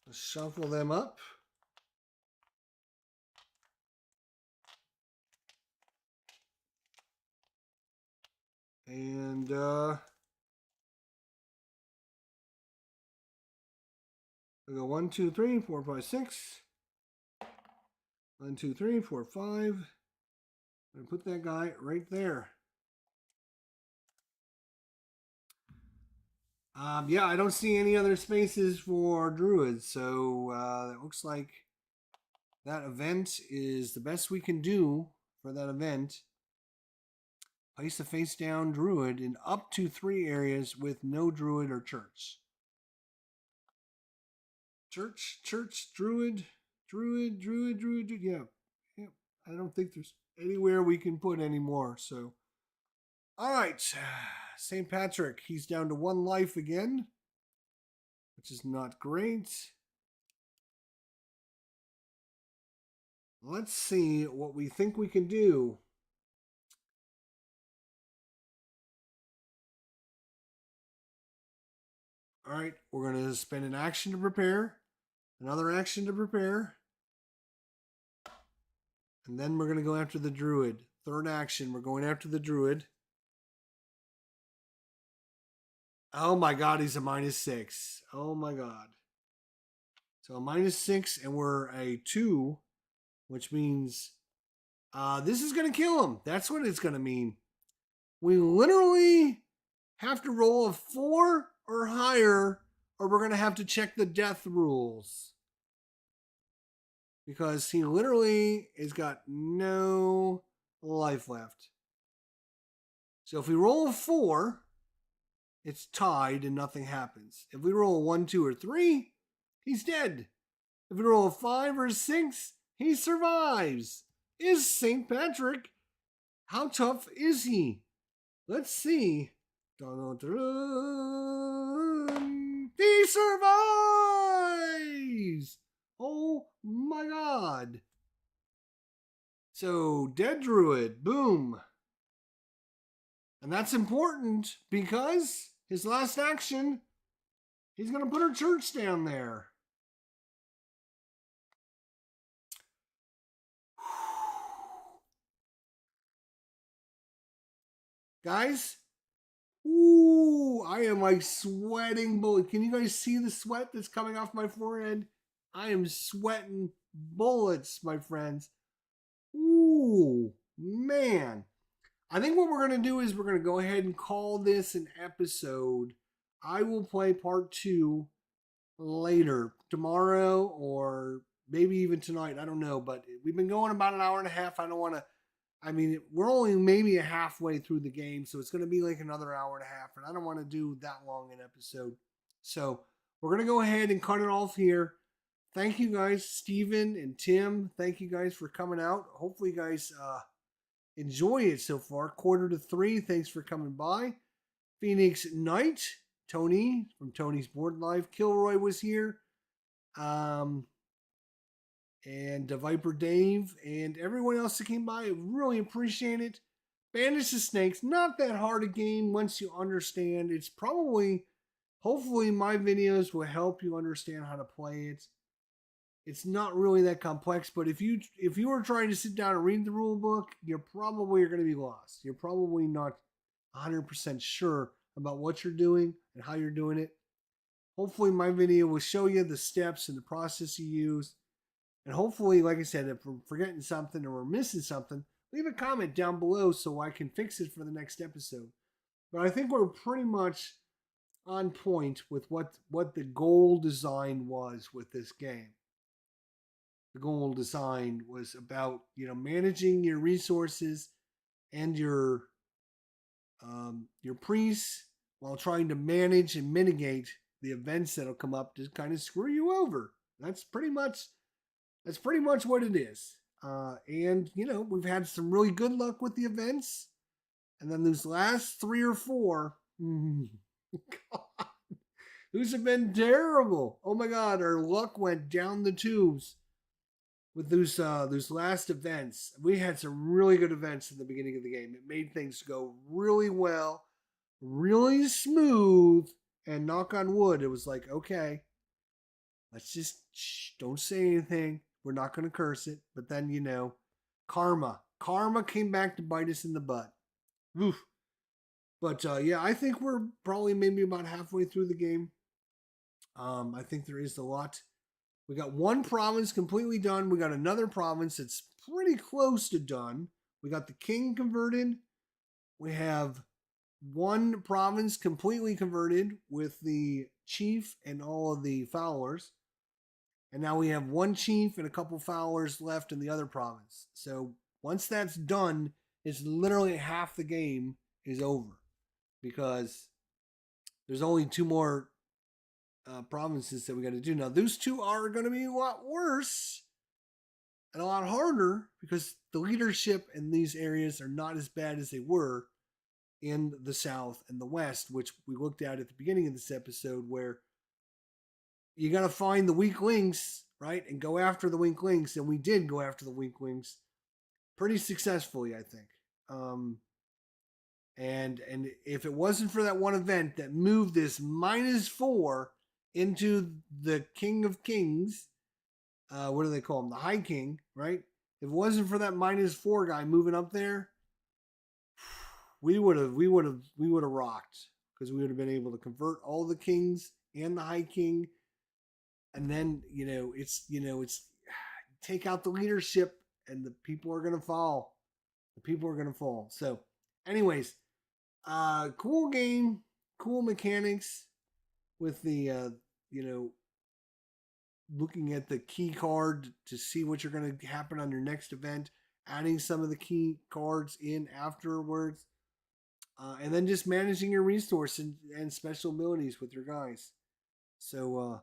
Let's shuffle them up. And we'll go 1, 2, 3, 4, 5, 6. 1, 2, 3, 4, 5. I'm gonna put that guy right there. Yeah, I don't see any other spaces for druids, so it looks like that event is the best we can do for that event. Place a face-down druid in up to 3 areas with no druid or church. Church, druid, yeah. I don't think there's anywhere we can put any more, so. All right, St. Patrick, he's down to 1 life again, which is not great. Let's see what we think we can do. All right, we're going to spend an action to prepare, another action to prepare, and then we're going to go after the druid. Third action, we're going after the druid. Oh my god, he's a -6. Oh my god. So a -6, and we're a 2, which means this is going to kill him. That's what it's going to mean. We literally have to roll a 4 or higher, or we're going to have to check the death rules. Because he literally has got no life left. So if we roll a 4, it's tied and nothing happens. If we roll a 1, 2, or 3, he's dead. If we roll a 5 or 6, he survives. Is St. Patrick, how tough is he? Let's see. Dun, dun, dun. He survives! Oh my god. So, dead druid, boom. And that's important because his last action, he's going to put her church down there. Guys, ooh, I am like sweating bullets. Can you guys see the sweat that's coming off my forehead? I am sweating bullets, my friends. Ooh, man. I think what we're going to do is we're going to go ahead and call this an episode. I will play part 2 later, tomorrow, or maybe even tonight. I don't know, but we've been going about an hour and a half. I don't want to, we're only maybe a halfway through the game, so it's going to be like another hour and a half, and I don't want to do that long an episode. So we're going to go ahead and cut it off here. Thank you guys, Steven and Tim. Thank you guys for coming out. Hopefully you guys enjoy it so far. 2:45. Thanks for coming by. Phoenix Knight, Tony from Tony's Board Life. Kilroy was here. And Viper Dave and everyone else that came by. I really appreciate it. Banish the Snakes, not that hard a game once you understand. It's probably, hopefully my videos will help you understand how to play it. It's not really that complex, but if you were trying to sit down and read the rule book, you're probably going to be lost. You're probably not 100% sure about what you're doing and how you're doing it. Hopefully my video will show you the steps and the process you use. And hopefully, like I said, if we're forgetting something or we're missing something, leave a comment down below so I can fix it for the next episode. But I think we're pretty much on point with what the goal design was with this game. The goal design was about, managing your resources and your priests while trying to manage and mitigate the events that'll come up to kind of screw you over. That's pretty much what it is. And we've had some really good luck with the events, and then those last 3 or 4, God, those have been terrible. Oh my God, our luck went down the tubes with those last events. We had some really good events in the beginning of the game. It made things go really well, really smooth, and knock on wood, it was like, okay, let's just don't say anything. We're not going to curse it. But then, karma came back to bite us in the butt. Oof. But yeah, I think we're probably maybe about halfway through the game. I think there is a lot. We got one province completely done. We got another province that's pretty close to done. We got the king converted. We have one province completely converted with the chief and all of the followers. And now we have one chief and a couple followers left in the other province. So once that's done, it's literally half the game is over. Because there's only 2 more provinces that we got to do. Now, those 2 are going to be a lot worse and a lot harder because the leadership in these areas are not as bad as they were in the South and the West, which we looked at the beginning of this episode, where you got to find the weak links, right? And go after the weak links. And we did go after the weak links pretty successfully, I think. And if it wasn't for that one event that moved this -4 into the King of Kings, what do they call him? The High King, right? If it wasn't for that -4 guy moving up there, we would have rocked, because we would have been able to convert all the kings and the High King. And then, it's take out the leadership and the people are going to fall. The people are going to fall. So anyways, cool game, cool mechanics with the, looking at the key card to see what you're going to happen on your next event, adding some of the key cards in afterwards, and then just managing your resources and special abilities with your guys. So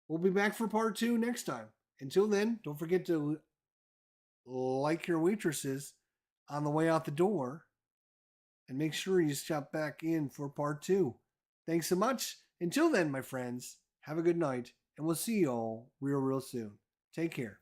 we'll be back for part 2 next time. Until then, don't forget to like your waitresses on the way out the door, and make sure you stop back in for part 2. Thanks so much. Until then, my friends, have a good night, and we'll see you all real soon. Take care.